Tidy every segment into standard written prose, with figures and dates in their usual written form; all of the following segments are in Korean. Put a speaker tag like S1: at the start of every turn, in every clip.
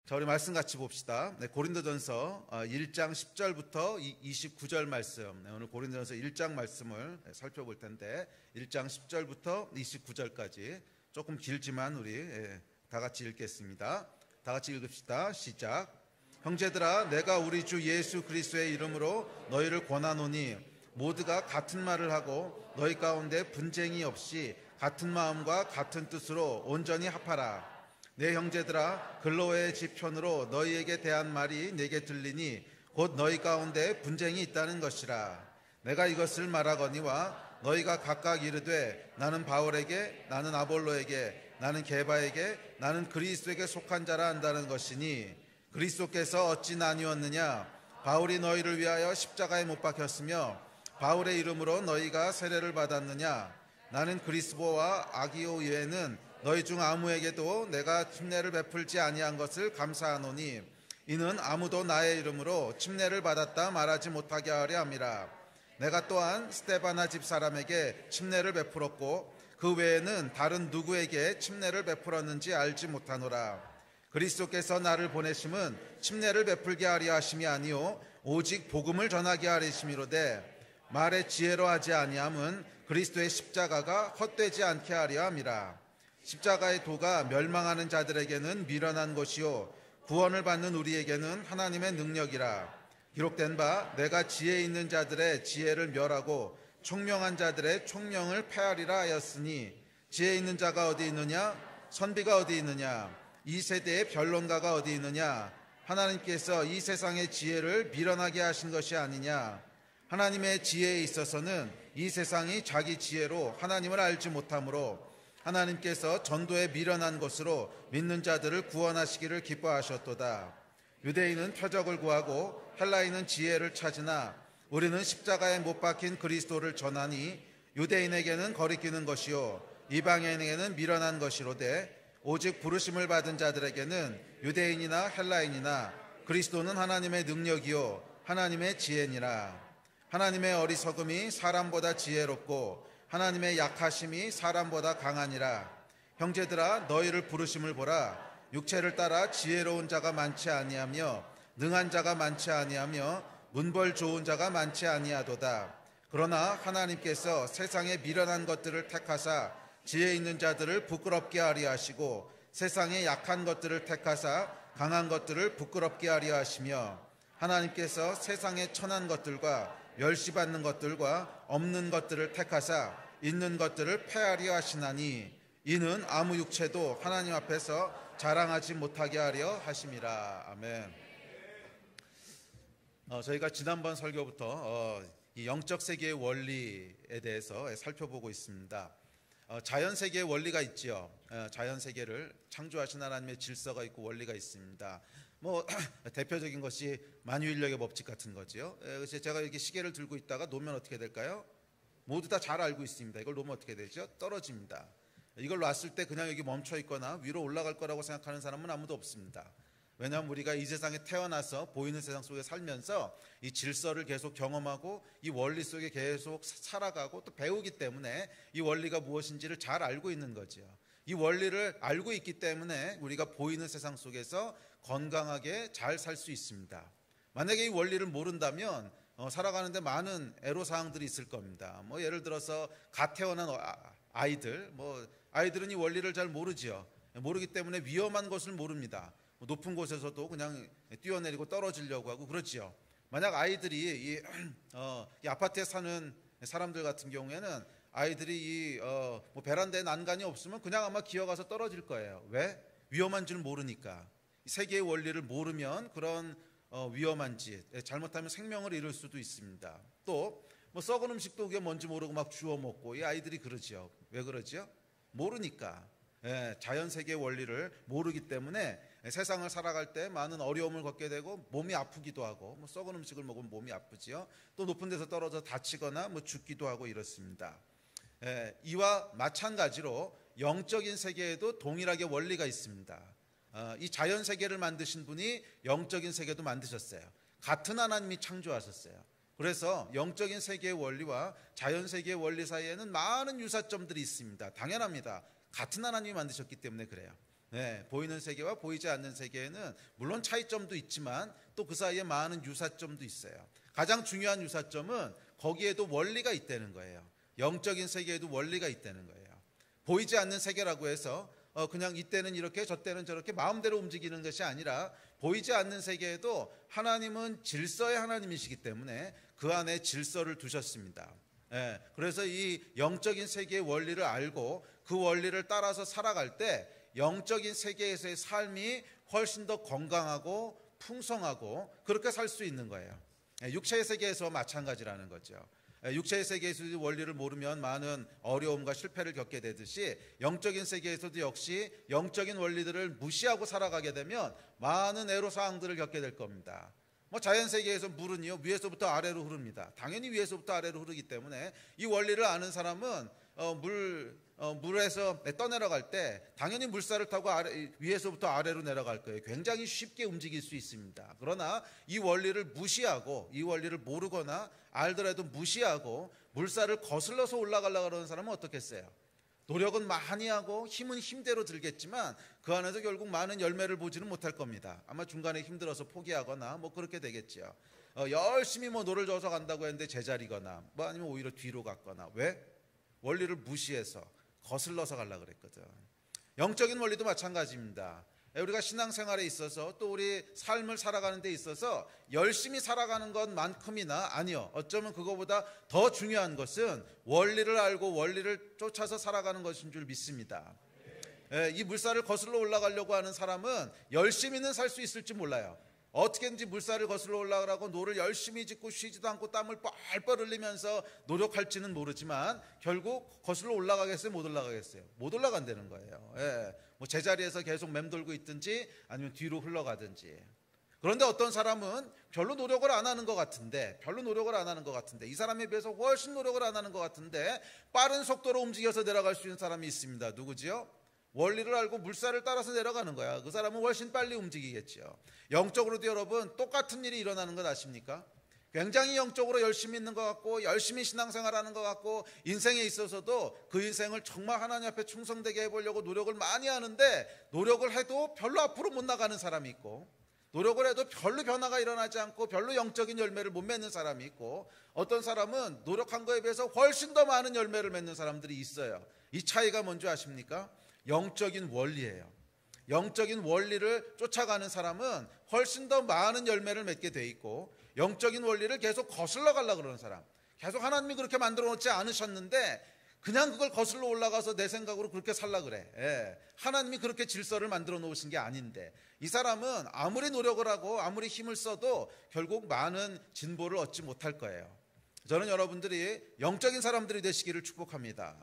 S1: 자, 우리 말씀 같이 봅시다. 고린도전서 1장 10절부터 29절 말씀. 오늘 고린도전서 1장 말씀을 살펴볼 텐데 1장 10절부터 29절까지 조금 길지만 우리 다 같이 읽겠습니다. 다 같이 읽읍시다. 시작. 형제들아, 내가 우리 주 예수 그리스도의 이름으로 너희를 권하노니 모두가 같은 말을 하고 너희 가운데 분쟁이 없이 같은 마음과 같은 뜻으로 온전히 합하라. 내 형제들아, 글로의 집 편으로 너희에게 대한 말이 내게 들리니 곧 너희 가운데 분쟁이 있다는 것이라. 내가 이것을 말하거니와 너희가 각각 이르되 나는 바울에게, 나는 아볼로에게, 나는 게바에게, 나는 그리스도에게 속한 자라 한다는 것이니 그리스도께서 어찌 나뉘었느냐? 바울이 너희를 위하여 십자가에 못 박혔으며 바울의 이름으로 너희가 세례를 받았느냐? 나는 그리스도와 아기오 외에는 너희 중 아무에게도 내가 침례를 베풀지 아니한 것을 감사하노니 이는 아무도 나의 이름으로 침례를 받았다 말하지 못하게 하려 함이라. 내가 또한 스데바나 집 사람에게 침례를 베풀었고 그 외에는 다른 누구에게 침례를 베풀었는지 알지 못하노라. 그리스도께서 나를 보내심은 침례를 베풀게 하려 하심이 아니요 오직 복음을 전하게 하려 하심이로되 말의 지혜로 하지 아니함은 그리스도의 십자가가 헛되지 않게 하려 함이라. 십자가의 도가 멸망하는 자들에게는 미련한 것이요 구원을 받는 우리에게는 하나님의 능력이라. 기록된 바 내가 지혜 있는 자들의 지혜를 멸하고 총명한 자들의 총명을 패하리라 하였으니 지혜 있는 자가 어디 있느냐? 선비가 어디 있느냐? 이 세대의 변론가가 어디 있느냐? 하나님께서 이 세상의 지혜를 미련하게 하신 것이 아니냐? 하나님의 지혜에 있어서는 이 세상이 자기 지혜로 하나님을 알지 못하므로 하나님께서 전도에 미련한 것으로 믿는 자들을 구원하시기를 기뻐하셨도다. 유대인은 표적을 구하고 헬라인은 지혜를 찾으나 우리는 십자가에 못 박힌 그리스도를 전하니 유대인에게는 거리끼는 것이요 이방인에게는 미련한 것이로되 오직 부르심을 받은 자들에게는 유대인이나 헬라인이나 그리스도는 하나님의 능력이요 하나님의 지혜니라. 하나님의 어리석음이 사람보다 지혜롭고 하나님의 약하심이 사람보다 강하니라. 형제들아, 너희를 부르심을 보라. 육체를 따라 지혜로운 자가 많지 아니하며 능한 자가 많지 아니하며 문벌 좋은 자가 많지 아니하도다. 그러나 하나님께서 세상에 미련한 것들을 택하사 지혜 있는 자들을 부끄럽게 하려 하시고 세상에 약한 것들을 택하사 강한 것들을 부끄럽게 하려 하시며 하나님께서 세상에 천한 것들과 멸시받는 것들과 없는 것들을 택하사 있는 것들을 패하려 하시나니 이는 아무 육체도 하나님 앞에서 자랑하지 못하게 하려 하심이라. 아멘. 저희가 지난번 설교부터 이 영적 세계의 원리에 대해서 살펴보고 있습니다. 자연 세계의 원리가 있지요. 자연 세계를 창조하신 하나님의 질서가 있고 원리가 있습니다. 대표적인 것이 만유인력의 법칙 같은 거지요. 그래서 제가 이렇게 시계를 들고 있다가 놓으면 어떻게 될까요? 모두 다 잘 알고 있습니다. 이걸 놓으면 어떻게 되죠? 떨어집니다. 이걸 놨을 때 그냥 여기 멈춰 있거나 위로 올라갈 거라고 생각하는 사람은 아무도 없습니다. 왜냐하면 우리가 이 세상에 태어나서 보이는 세상 속에 살면서 이 질서를 계속 경험하고 이 원리 속에 계속 살아가고 또 배우기 때문에 이 원리가 무엇인지를 잘 알고 있는 거죠. 이 원리를 알고 있기 때문에 우리가 보이는 세상 속에서 건강하게 잘 살 수 있습니다. 만약에 이 원리를 모른다면 살아가는데 많은 애로사항들이 있을 겁니다. 예를 들어서 갓 태어난 아이들은 이 원리를 잘 모르지요. 모르기 때문에 위험한 것을 모릅니다. 높은 곳에서도 그냥 뛰어내리고 떨어지려고 하고 그렇지요. 만약 아이들이 이 아파트에 사는 사람들 같은 경우에는 아이들이 베란다에 난간이 없으면 그냥 아마 기어가서 떨어질 거예요. 왜? 위험한 줄 모르니까. 세계의 원리를 모르면 그런 위험한지 잘못하면 생명을 잃을 수도 있습니다. 또 썩은 음식도 그게 뭔지 모르고 막 주워 먹고 이 아이들이 그러지요. 왜 그러지요? 모르니까. 자연 세계의 원리를 모르기 때문에 세상을 살아갈 때 많은 어려움을 겪게 되고 몸이 아프기도 하고 썩은 음식을 먹으면 몸이 아프지요. 또 높은 데서 떨어져 다치거나 죽기도 하고 이렇습니다. 이와 마찬가지로 영적인 세계에도 동일하게 원리가 있습니다. 이 자연 세계를 만드신 분이 영적인 세계도 만드셨어요. 같은 하나님이 창조하셨어요. 그래서 영적인 세계의 원리와 자연 세계의 원리 사이에는 많은 유사점들이 있습니다. 당연합니다. 같은 하나님이 만드셨기 때문에 그래요. 보이는 세계와 보이지 않는 세계에는 물론 차이점도 있지만 또 그 사이에 많은 유사점도 있어요. 가장 중요한 유사점은 거기에도 원리가 있다는 거예요. 영적인 세계에도 원리가 있다는 거예요. 보이지 않는 세계라고 해서 그냥 이때는 이렇게 저때는 저렇게 마음대로 움직이는 것이 아니라 보이지 않는 세계에도 하나님은 질서의 하나님이시기 때문에 그 안에 질서를 두셨습니다. 그래서 이 영적인 세계의 원리를 알고 그 원리를 따라서 살아갈 때 영적인 세계에서의 삶이 훨씬 더 건강하고 풍성하고 그렇게 살 수 있는 거예요. 육체의 세계에서 마찬가지라는 거죠. 육체의 세계에서 원리를 모르면 많은 어려움과 실패를 겪게 되듯이 영적인 세계에서도 역시 영적인 원리들을 무시하고 살아가게 되면 많은 애로사항들을 겪게 될 겁니다. 자연 세계에서 물은요 위에서부터 아래로 흐릅니다. 당연히 위에서부터 아래로 흐르기 때문에 이 원리를 아는 사람은 물에서 떠내려갈 때 당연히 물살을 타고 위에서부터 아래로 내려갈 거예요. 굉장히 쉽게 움직일 수 있습니다. 그러나 이 원리를 무시하고 이 원리를 모르거나 알더라도 무시하고 물살을 거슬러서 올라가려고 하는 사람은 어떻겠어요? 노력은 많이 하고 힘은 힘대로 들겠지만 그 안에서 결국 많은 열매를 보지는 못할 겁니다. 아마 중간에 힘들어서 포기하거나 그렇게 되겠죠. 열심히 노를 져서 간다고 했는데 제자리거나 아니면 오히려 뒤로 갔거나. 왜? 원리를 무시해서 거슬러서 가려고 그랬거든. 영적인 원리도 마찬가지입니다. 우리가 신앙생활에 있어서 또 우리 삶을 살아가는 데 있어서 열심히 살아가는 것만큼이나 아니요, 어쩌면 그거보다 더 중요한 것은 원리를 알고 원리를 쫓아서 살아가는 것인 줄 믿습니다. 이 물살을 거슬러 올라가려고 하는 사람은 열심히는 살 수 있을지 몰라요. 어떻게든지 물살을 거슬러 올라가라고 노를 열심히 짓고 쉬지도 않고 땀을 뻘뻘 흘리면서 노력할지는 모르지만 결국 거슬러 올라가겠어요? 못 올라가겠어요? 못 올라간다는 거예요. 제자리에서 계속 맴돌고 있든지 아니면 뒤로 흘러가든지. 그런데 어떤 사람은 별로 노력을 안 하는 것 같은데 이 사람에 비해서 훨씬 노력을 안 하는 것 같은데 빠른 속도로 움직여서 내려갈 수 있는 사람이 있습니다. 누구지요? 원리를 알고 물살을 따라서 내려가는 거야. 그 사람은 훨씬 빨리 움직이겠죠. 영적으로도 여러분 똑같은 일이 일어나는 것 아십니까? 굉장히 영적으로 열심히 있는 것 같고 열심히 신앙생활하는 것 같고 인생에 있어서도 그 인생을 정말 하나님 앞에 충성되게 해보려고 노력을 많이 하는데 노력을 해도 별로 앞으로 못 나가는 사람이 있고 노력을 해도 별로 변화가 일어나지 않고 별로 영적인 열매를 못 맺는 사람이 있고 어떤 사람은 노력한 거에 비해서 훨씬 더 많은 열매를 맺는 사람들이 있어요. 이 차이가 뭔지 아십니까? 영적인 원리예요. 영적인 원리를 쫓아가는 사람은 훨씬 더 많은 열매를 맺게 돼 있고 영적인 원리를 계속 거슬러 가려고 그러는 사람, 계속 하나님이 그렇게 만들어 놓지 않으셨는데 그냥 그걸 거슬러 올라가서 내 생각으로 그렇게 살라 그래. 하나님이 그렇게 질서를 만들어 놓으신 게 아닌데 이 사람은 아무리 노력을 하고 아무리 힘을 써도 결국 많은 진보를 얻지 못할 거예요. 저는 여러분들이 영적인 사람들이 되시기를 축복합니다.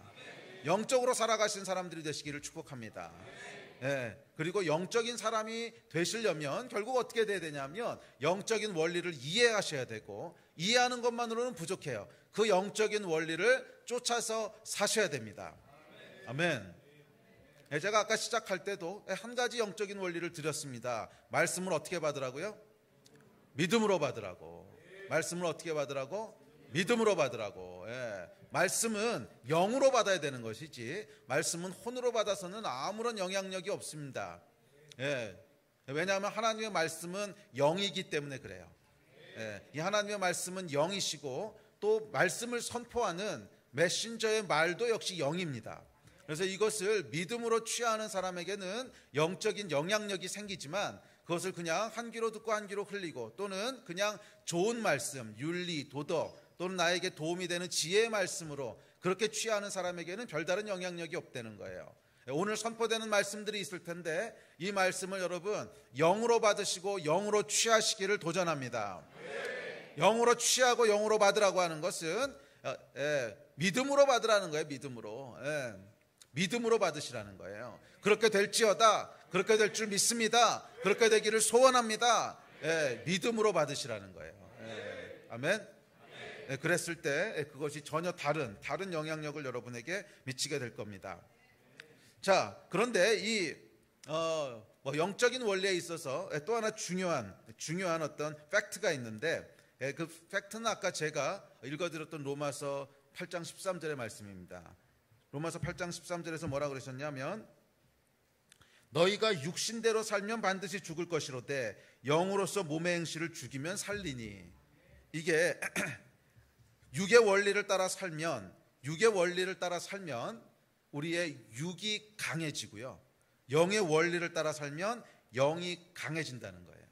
S1: 영적으로 살아가신 사람들이 되시기를 축복합니다. 그리고 영적인 사람이 되시려면 결국 어떻게 돼야 되냐면 영적인 원리를 이해하셔야 되고 이해하는 것만으로는 부족해요. 그 영적인 원리를 쫓아서 사셔야 됩니다. 아멘. 제가 아까 시작할 때도 한 가지 영적인 원리를 드렸습니다. 말씀을 어떻게 받으라고요? 믿음으로 받으라고. 말씀을 어떻게 받으라고? 믿음으로 받으라고. 말씀은 영으로 받아야 되는 것이지 말씀은 혼으로 받아서는 아무런 영향력이 없습니다. 왜냐하면 하나님의 말씀은 영이기 때문에 그래요. 이 하나님의 말씀은 영이시고 또 말씀을 선포하는 메신저의 말도 역시 영입니다. 그래서 이것을 믿음으로 취하는 사람에게는 영적인 영향력이 생기지만 그것을 그냥 한 귀로 듣고 한 귀로 흘리고 또는 그냥 좋은 말씀, 윤리, 도덕 또는 나에게 도움이 되는 지혜의 말씀으로 그렇게 취하는 사람에게는 별다른 영향력이 없다는 거예요. 오늘 선포되는 말씀들이 있을 텐데 이 말씀을 여러분 영으로 받으시고 영으로 취하시기를 도전합니다. 영으로 취하고 영으로 받으라고 하는 것은 믿음으로 받으라는 거예요. 믿음으로 받으시라는 거예요. 그렇게 될지어다. 그렇게 될 줄 믿습니다. 그렇게 되기를 소원합니다. 믿음으로 받으시라는 거예요. 아멘. 그랬을 때 그것이 전혀 다른 영향력을 여러분에게 미치게 될 겁니다. 자, 그런데 이 영적인 원리에 있어서 또 하나 중요한 어떤 팩트가 있는데 그 팩트는 아까 제가 읽어드렸던 로마서 8장 13절의 말씀입니다. 로마서 8장 13절에서 뭐라 그러셨냐면 너희가 육신대로 살면 반드시 죽을 것이로되 영으로서 몸의 행실을 죽이면 살리니. 이게 육의 원리를 따라 살면 우리의 육이 강해지고요, 영의 원리를 따라 살면 영이 강해진다는 거예요.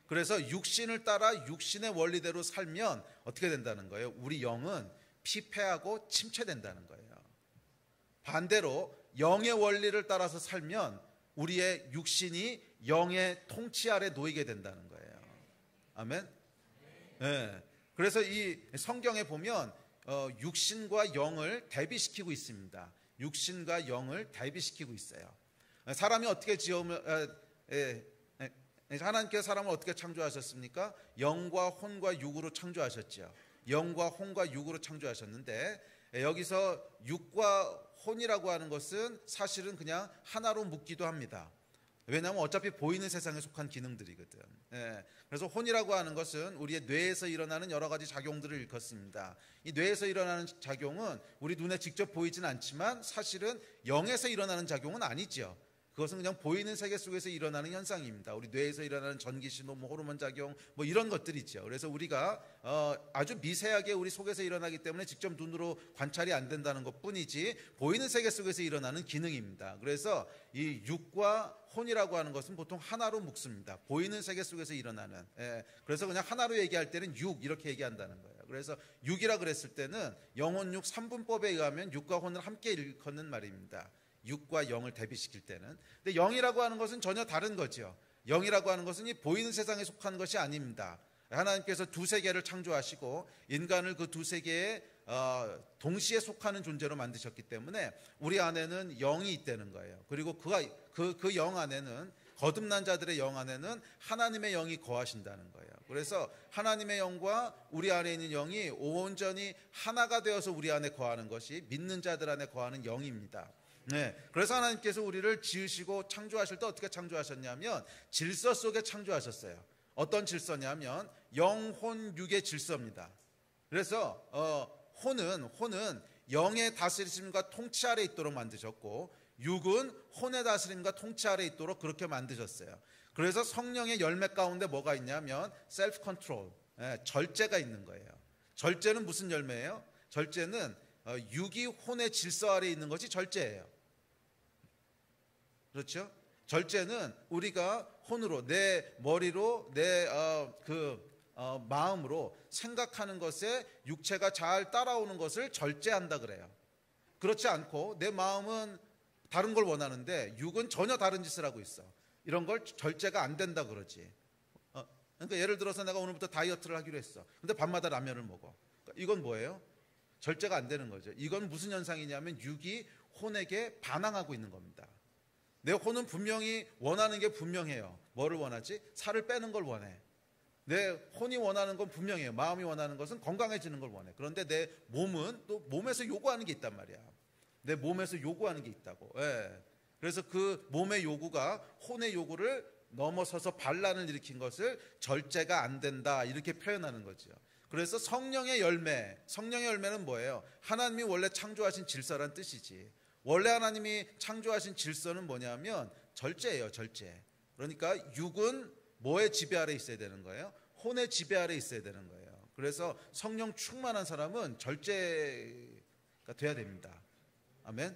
S1: 그래서 육신을 따라 육신의 원리대로 살면 어떻게 된다는 거예요? 우리 영은 피폐하고 침체된다는 거예요. 반대로 영의 원리를 따라서 살면 우리의 육신이 영의 통치 아래 놓이게 된다는 거예요. 아멘. 네. 그래서 이 성경에 보면 육신과 영을 대비시키고 있습니다. 육신과 영을 대비시키고 있어요. 사람이 어떻게 하나님께서 사람을 어떻게 창조하셨습니까? 영과 혼과 육으로 창조하셨죠. 영과 혼과 육으로 창조하셨는데, 여기서 육과 혼이라고 하는 것은 사실은 그냥 하나로 묶기도 합니다. 왜냐하면 어차피 보이는 세상에 속한 기능들이거든. 그래서 혼이라고 하는 것은 우리의 뇌에서 일어나는 여러 가지 작용들을 일컫습니다. 이 뇌에서 일어나는 작용은 우리 눈에 직접 보이진 않지만 사실은 영에서 일어나는 작용은 아니죠. 그것은 그냥 보이는 세계 속에서 일어나는 현상입니다. 우리 뇌에서 일어나는 전기신호, 호르몬 작용, 이런 것들이죠. 그래서 우리가 아주 미세하게 우리 속에서 일어나기 때문에 직접 눈으로 관찰이 안 된다는 것뿐이지 보이는 세계 속에서 일어나는 기능입니다. 그래서 이 육과 혼이라고 하는 것은 보통 하나로 묶습니다. 보이는 세계 속에서 일어나는. 그래서 그냥 하나로 얘기할 때는 육 이렇게 얘기한다는 거예요. 그래서 육이라 그랬을 때는 영혼육 3분법에 의하면 육과 혼을 함께 일컫는 말입니다. 육과 영을 대비시킬 때는. 근데 영이라고 하는 것은 전혀 다른 거죠. 영이라고 하는 것은 이 보이는 세상에 속한 것이 아닙니다. 하나님께서 두 세계를 창조하시고 인간을 그 두 세계에 동시에 속하는 존재로 만드셨기 때문에 우리 안에는 영이 있다는 거예요. 그리고 그 영 안에는, 거듭난 자들의 영 안에는 하나님의 영이 거하신다는 거예요. 그래서 하나님의 영과 우리 안에 있는 영이 온전히 하나가 되어서 우리 안에 거하는 것이 믿는 자들 안에 거하는 영입니다. 그래서 하나님께서 우리를 지으시고 창조하실 때 어떻게 창조하셨냐면 질서 속에 창조하셨어요. 어떤 질서냐면 영혼 육의 질서입니다. 그래서 혼은 영의 다스림과 통치 아래 있도록 만드셨고, 육은 혼의 다스림과 통치 아래 있도록 그렇게 만드셨어요. 그래서 성령의 열매 가운데 뭐가 있냐면 셀프 컨트롤, 절제가 있는 거예요. 절제는 무슨 열매예요? 절제는 육이 혼의 질서 아래 있는 것이 절제예요. 그렇죠? 절제는 우리가 혼으로, 내 머리로, 내 마음으로 생각하는 것에 육체가 잘 따라오는 것을 절제한다 그래요. 그렇지 않고 내 마음은 다른 걸 원하는데 육은 전혀 다른 짓을 하고 있어. 이런 걸 절제가 안 된다 그러지. 그러니까 예를 들어서 내가 오늘부터 다이어트를 하기로 했어. 근데 밤마다 라면을 먹어. 그러니까 이건 뭐예요? 절제가 안 되는 거죠. 이건 무슨 현상이냐면 육이 혼에게 반항하고 있는 겁니다. 내 혼은 분명히 원하는 게 분명해요. 뭐를 원하지? 살을 빼는 걸 원해. 내 혼이 원하는 건 분명해요. 마음이 원하는 것은 건강해지는 걸 원해. 그런데 내 몸은 또 몸에서 요구하는 게 있단 말이야. 내 몸에서 요구하는 게 있다고. 그래서 그 몸의 요구가 혼의 요구를 넘어서서 반란을 일으킨 것을 절제가 안 된다 이렇게 표현하는 거죠. 그래서 성령의 열매는 뭐예요? 하나님이 원래 창조하신 질서란 뜻이지. 원래 하나님이 창조하신 질서는 뭐냐면 절제예요. 절제. 그러니까 육은 뭐의 지배 아래 있어야 되는 거예요? 혼의 지배 아래 있어야 되는 거예요. 그래서 성령 충만한 사람은 절제가 돼야 됩니다. 아멘.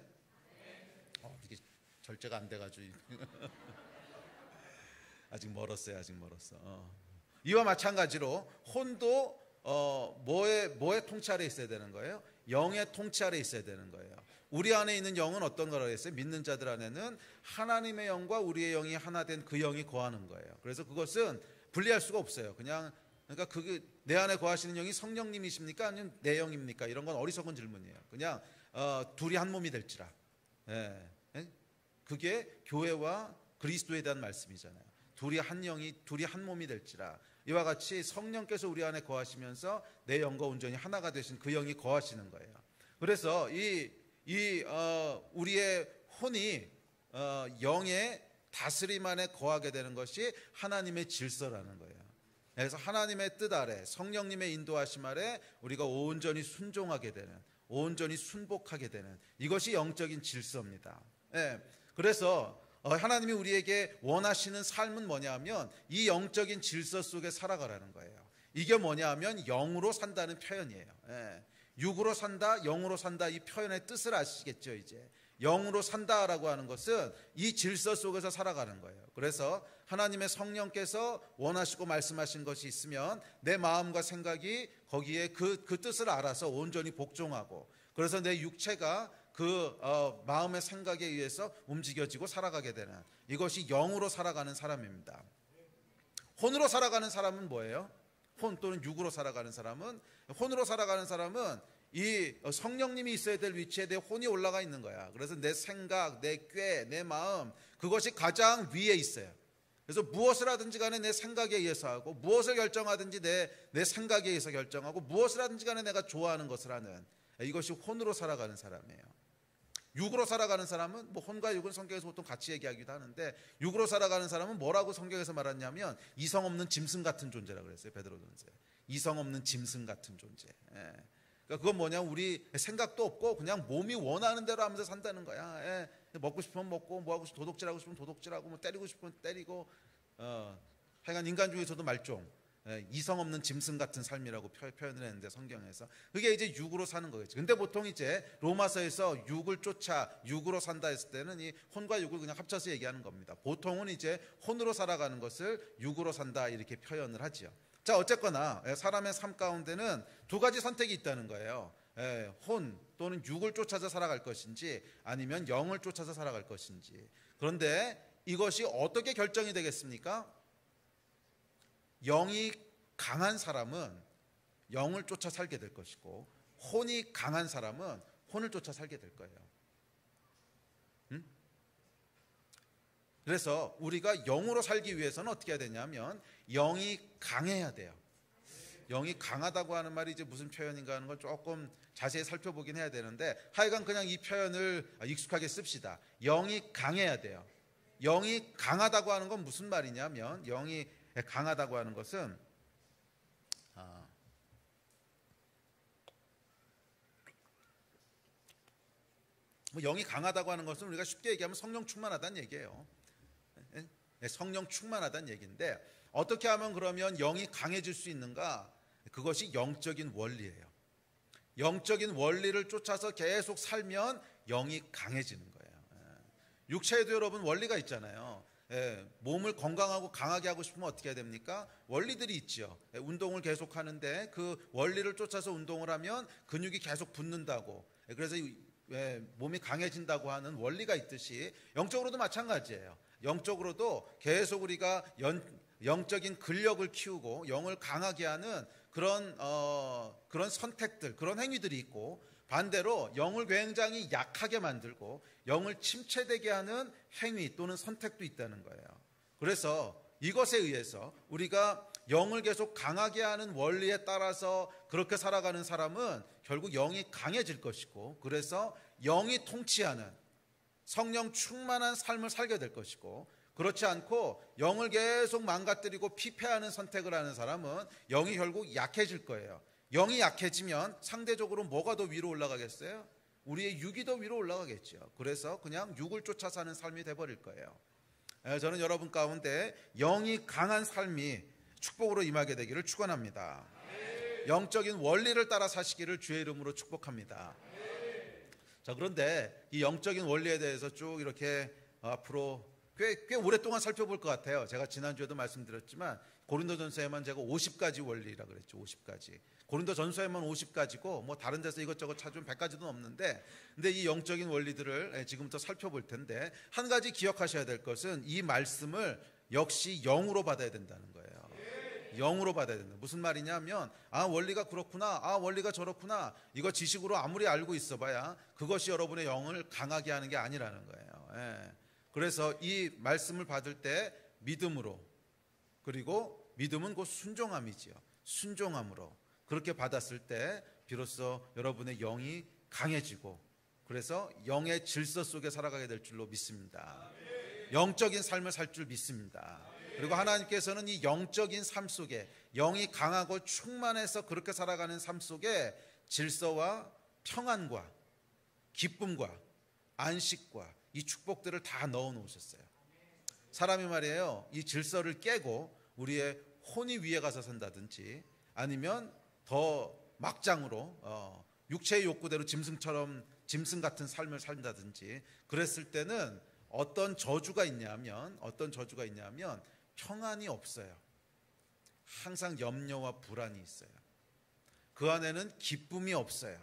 S1: 이게 절제가 안 돼가지고 아직 멀었어요. 이와 마찬가지로 혼도 뭐의 통치 아래 있어야 되는 거예요? 영의 통치 아래 있어야 되는 거예요. 우리 안에 있는 영은 어떤 거라고 했어요? 믿는 자들 안에는 하나님의 영과 우리의 영이 하나 된 그 영이 거하는 거예요. 그래서 그것은 분리할 수가 없어요. 그러니까 그게 내 안에 거하시는 영이 성령님이십니까? 아니면 내 영입니까? 이런 건 어리석은 질문이에요. 그냥 둘이 한 몸이 될지라. 그게 교회와 그리스도에 대한 말씀이잖아요. 둘이 한 몸이 될지라. 이와 같이 성령께서 우리 안에 거하시면서 내 영과 온전히 하나가 되신 그 영이 거하시는 거예요. 그래서 우리의 혼이 영의 다스림 안에 거하게 되는 것이 하나님의 질서라는 거예요. 그래서 하나님의 뜻 아래, 성령님의 인도하심 아래 우리가 온전히 순종하게 되는, 온전히 순복하게 되는 이것이 영적인 질서입니다. 그래서 하나님이 우리에게 원하시는 삶은 뭐냐면 이 영적인 질서 속에 살아가라는 거예요. 이게 뭐냐면 영으로 산다는 표현이에요. 육으로 산다, 영으로 산다, 이 표현의 뜻을 아시겠죠? 이제 영으로 산다라고 하는 것은 이 질서 속에서 살아가는 거예요. 그래서 하나님의 성령께서 원하시고 말씀하신 것이 있으면 내 마음과 생각이 거기에 그 뜻을 알아서 온전히 복종하고, 그래서 내 육체가 그 마음의 생각에 의해서 움직여지고 살아가게 되는, 이것이 영으로 살아가는 사람입니다. 혼으로 살아가는 사람은 뭐예요? 혼 또는 육으로 살아가는 사람은, 혼으로 살아가는 사람은 이 성령님이 있어야 될 위치에 내 혼이 올라가 있는 거야. 그래서 내 생각, 내 꾀, 내 마음, 그것이 가장 위에 있어요. 그래서 무엇을 하든지 간에 내 생각에 의해서 하고, 무엇을 결정하든지 내 생각에 의해서 결정하고, 무엇을 하든지 간에 내가 좋아하는 것을 하는, 이것이 혼으로 살아가는 사람이에요. 육으로 살아가는 사람은, 혼과 육은 성경에서 보통 같이 얘기하기도 하는데, 육으로 살아가는 사람은 뭐라고 성경에서 말하냐면 이성 없는 짐승 같은 존재라고 그랬어요. 베드로전서에 이성 없는 짐승 같은 존재. 그러니까 그건 뭐냐, 우리 생각도 없고 그냥 몸이 원하는 대로 하면서 산다는 거야. 먹고 싶으면 먹고, 뭐 하고 싶으면 도둑질하고 싶으면 도둑질하고, 뭐 때리고 싶으면 때리고, 하여간 인간 중에서도 말종, 이성 없는 짐승 같은 삶이라고 표현을 했는데, 성경에서 그게 이제 육으로 사는 거겠죠. 근데 보통 이제 로마서에서 육을 쫓아 육으로 산다 했을 때는 이 혼과 육을 그냥 합쳐서 얘기하는 겁니다. 보통은 이제 혼으로 살아가는 것을 육으로 산다 이렇게 표현을 하지요. 자, 어쨌거나 사람의 삶 가운데는 두 가지 선택이 있다는 거예요. 혼 또는 육을 쫓아서 살아갈 것인지, 아니면 영을 쫓아서 살아갈 것인지. 그런데 이것이 어떻게 결정이 되겠습니까? 영이 강한 사람은 영을 쫓아 살게 될 것이고, 혼이 강한 사람은 혼을 쫓아 살게 될 거예요. 그래서 우리가 영으로 살기 위해서는 어떻게 해야 되냐면 영이 강해야 돼요. 영이 강하다고 하는 말이 이제 무슨 표현인가 하는 걸 조금 자세히 살펴보긴 해야 되는데, 하여간 그냥 이 표현을 익숙하게 씁시다. 영이 강해야 돼요. 영이 강하다고 하는 건 무슨 말이냐면, 영이 강하다고 하는 것은 영이 강하다고 하는 것은 우리가 쉽게 얘기하면 성령 충만하다는 얘기예요. 성령 충만하다는 얘기인데, 어떻게 하면 그러면 영이 강해질 수 있는가? 그것이 영적인 원리예요. 영적인 원리를 쫓아서 계속 살면 영이 강해지는 거예요. 육체에도 여러분 원리가 있잖아요. 몸을 건강하고 강하게 하고 싶으면 어떻게 해야 됩니까? 원리들이 있죠. 운동을 계속 하는데 그 원리를 쫓아서 운동을 하면 근육이 계속 붙는다고, 그래서 몸이 강해진다고 하는 원리가 있듯이 영적으로도 마찬가지예요. 영적으로도 계속 우리가 영적인 근력을 키우고 영을 강하게 하는 그런 선택들, 그런 행위들이 있고, 반대로 영을 굉장히 약하게 만들고 영을 침체되게 하는 행위 또는 선택도 있다는 거예요. 그래서 이것에 의해서 우리가 영을 계속 강하게 하는 원리에 따라서 그렇게 살아가는 사람은 결국 영이 강해질 것이고, 그래서 영이 통치하는 성령 충만한 삶을 살게 될 것이고, 그렇지 않고 영을 계속 망가뜨리고 피폐하는 선택을 하는 사람은 영이 결국 약해질 거예요. 영이 약해지면 상대적으로 뭐가 더 위로 올라가겠어요? 우리의 육이 더 위로 올라가겠죠. 그래서 그냥 육을 쫓아 사는 삶이 돼버릴 거예요. 저는 여러분 가운데 영이 강한 삶이 축복으로 임하게 되기를 축원합니다. 영적인 원리를 따라 사시기를 주의 이름으로 축복합니다. 자, 그런데 이 영적인 원리에 대해서 쭉 이렇게 앞으로 꽤 오랫동안 살펴볼 것 같아요. 제가 지난주에도 말씀드렸지만 고린도전서에만 제가 50가지 원리라 그랬죠. 50가지. 고린도전서에만 50가지고 뭐 다른 데서 이것저것 찾으면 100가지도 넘는데, 근데 이 영적인 원리들을 지금부터 살펴볼 텐데, 한 가지 기억하셔야 될 것은 이 말씀을 역시 영으로 받아야 된다는 거예요. 영으로 받아야 된다. 무슨 말이냐면, 원리가 그렇구나, 원리가 저렇구나, 이거 지식으로 아무리 알고 있어봐야 그것이 여러분의 영을 강하게 하는 게 아니라는 거예요. 그래서 이 말씀을 받을 때 믿음으로, 그리고 믿음은 곧 순종함이지요. 순종함으로 그렇게 받았을 때 비로소 여러분의 영이 강해지고, 그래서 영의 질서 속에 살아가게 될 줄로 믿습니다. 영적인 삶을 살 줄 믿습니다. 그리고 하나님께서는 이 영적인 삶 속에, 영이 강하고 충만해서 그렇게 살아가는 삶 속에 질서와 평안과 기쁨과 안식과 이 축복들을 다 넣어 놓으셨어요. 사람이 말이에요, 이 질서를 깨고 우리의 혼이 위에 가서 산다든지 아니면 더 막장으로 육체의 욕구대로 짐승 같은 삶을 산다든지 그랬을 때는 어떤 저주가 있냐면 평안이 없어요. 항상 염려와 불안이 있어요. 그 안에는 기쁨이 없어요.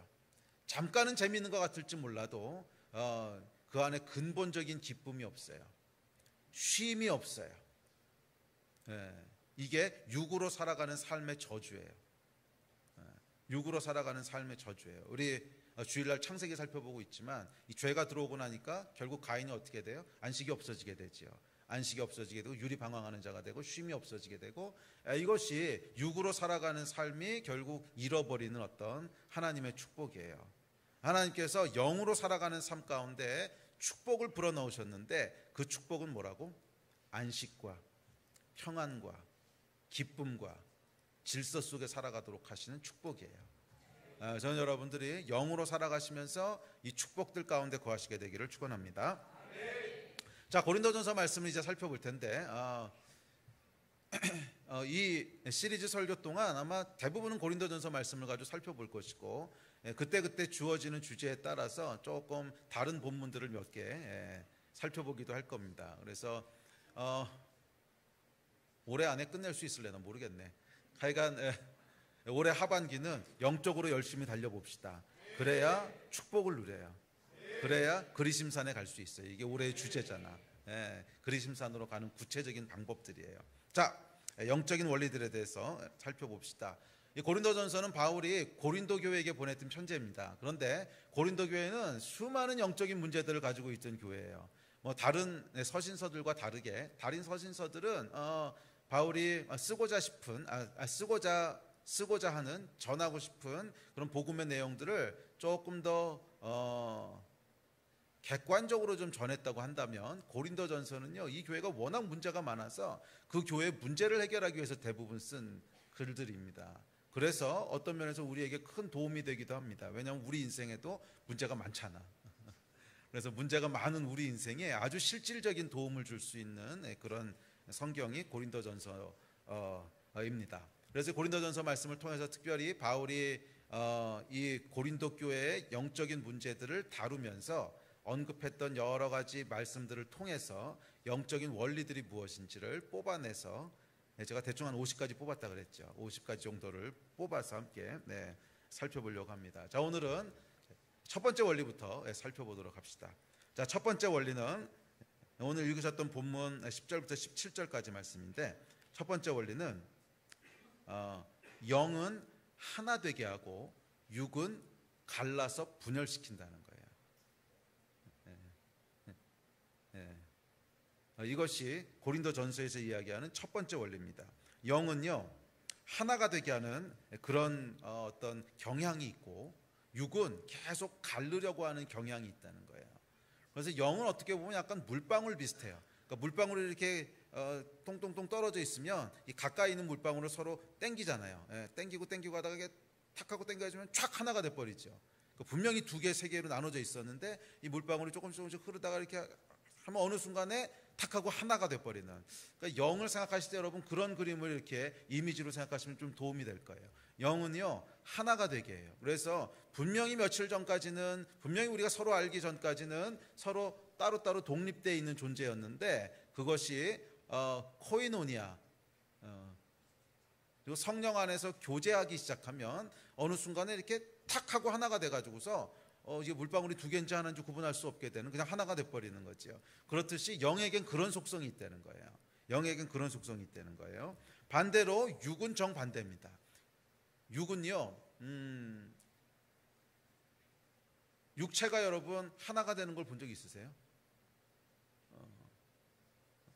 S1: 잠깐은 재미있는 것 같을지 몰라도 그 안에 근본적인 기쁨이 없어요. 쉼이 없어요. 이게 육으로 살아가는 삶의 저주예요. 육으로 살아가는 삶의 저주예요. 우리 주일날 창세기 살펴보고 있지만 이 죄가 들어오고 나니까 결국 가인이 어떻게 돼요? 안식이 없어지게 되지요. 안식이 없어지게 되고 유리방황하는 자가 되고 쉼이 없어지게 되고, 이것이 육으로 살아가는 삶이 결국 잃어버리는 어떤 하나님의 축복이에요. 하나님께서 영으로 살아가는 삶 가운데 축복을 불어넣으셨는데 그 축복은 뭐라고? 안식과 평안과 기쁨과 질서 속에 살아가도록 하시는 축복이에요. 저는 여러분들이 영으로 살아가시면서 이 축복들 가운데 거하시게 되기를 축원합니다. 자, 고린도전서 말씀을 이제 살펴볼 텐데 이 시리즈 설교 동안 아마 대부분은 고린도전서 말씀을 가지고 살펴볼 것이고, 그때그때 주어지는 주제에 따라서 조금 다른 본문들을 몇 개 살펴보기도 할 겁니다. 그래서 올해 안에 끝낼 수 있을래나 모르겠네. 하여간 올해 하반기는 영적으로 열심히 달려봅시다. 그래야 축복을 누려요. 그래야 그리심산에 갈 수 있어요. 이게 올해의 주제잖아. 그리심산으로 가는 구체적인 방법들이에요. 자, 영적인 원리들에 대해서 살펴봅시다. 이 고린도전서는 바울이 고린도 교회에게 보냈던 편지입니다. 그런데 고린도 교회는 수많은 영적인 문제들을 가지고 있던 교회예요. 다른 서신서들과 다르게 다른 서신서들은 바울이 쓰고자 하는 전하고 싶은 그런 복음의 내용들을 조금 더 객관적으로 좀 전했다고 한다면, 고린도전서는요, 이 교회가 워낙 문제가 많아서 그 교회의 문제를 해결하기 위해서 대부분 쓴 글들입니다. 그래서 어떤 면에서 우리에게 큰 도움이 되기도 합니다. 왜냐하면 우리 인생에도 문제가 많잖아. 그래서 문제가 많은 우리 인생에 아주 실질적인 도움을 줄 수 있는 그런 성경이 고린도전서입니다. 그래서 고린도전서 말씀을 통해서 특별히 바울이 이 고린도 교회의 영적인 문제들을 다루면서 언급했던 여러 가지 말씀들을 통해서 영적인 원리들이 무엇인지를 뽑아내서, 제가 대충 한 50가지 뽑았다 그랬죠. 50가지 정도를 뽑아서 함께 살펴보려고 합니다. 자, 오늘은 첫 번째 원리부터 살펴보도록 합시다. 자, 첫 번째 원리는 오늘 읽으셨던 본문 10절부터 17절까지 말씀인데, 첫 번째 원리는 영은 하나 되게 하고 육은 갈라서 분열시킨다는 거예요. 이것이 고린도전서에서 이야기하는 첫 번째 원리입니다. 영은요, 하나가 되게 하는 그런 어떤 경향이 있고, 육은 계속 가르려고 하는 경향이 있다는 거예요. 그래서 영은 어떻게 보면 약간 물방울 비슷해요. 그러니까 물방울이 이렇게 똥똥똥 떨어져 있으면 이 가까이 있는 물방울을 서로 땡기잖아요. 땡기고 하다가 이게 탁 하고 땡겨주면 촥 하나가 돼버리죠. 그러니까 분명히 두 개, 세 개로 나눠져 있었는데 이 물방울이 조금씩 흐르다가 이렇게 하면 어느 순간에 탁 하고 하나가 돼버리는, 그러니까 영을 생각하실 때 여러분 그런 그림을 이렇게 이미지로 생각하시면 좀 도움이 될 거예요. 영은요, 하나가 되게 해요. 그래서 분명히 며칠 전까지는, 분명히 우리가 서로 알기 전까지는 서로 따로따로 독립되어 있는 존재였는데, 그것이 코이노니아, 그리고 성령 안에서 교제하기 시작하면 어느 순간에 이렇게 탁 하고 하나가 돼가지고서 이게 물방울이 두 개인지 하나인지 구분할 수 없게 되는, 그냥 하나가 돼버리는 거죠. 그렇듯이 영에겐 그런 속성이 있다는 거예요. 영에겐 그런 속성이 있다는 거예요. 반대로 육은 정반대입니다. 육은요, 육체가 여러분 하나가 되는 걸 본 적 있으세요?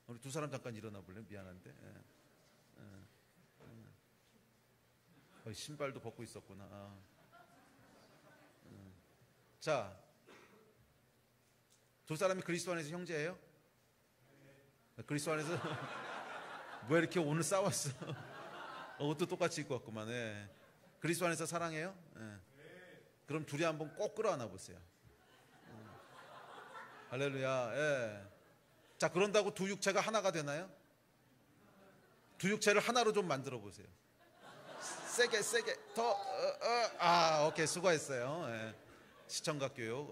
S1: 우리 두 사람 잠깐 일어나 볼래요? 미안한데. 신발도 벗고 있었구나. 자, 두 사람이 그리스도 안에서 형제예요? 그리스도 안에서 왜 이렇게 오늘 싸웠어? 옷도 똑같이 입고 왔구만. 그리스도 안에서 사랑해요? 그럼 둘이 한번 꼭 끌어안아 보세요. 할렐루야. 자, 그런다고 두 육체가 하나가 되나요? 두 육체를 하나로 좀 만들어 보세요. 세게 더. 오케이, 수고했어요. 예. 시청각 교육.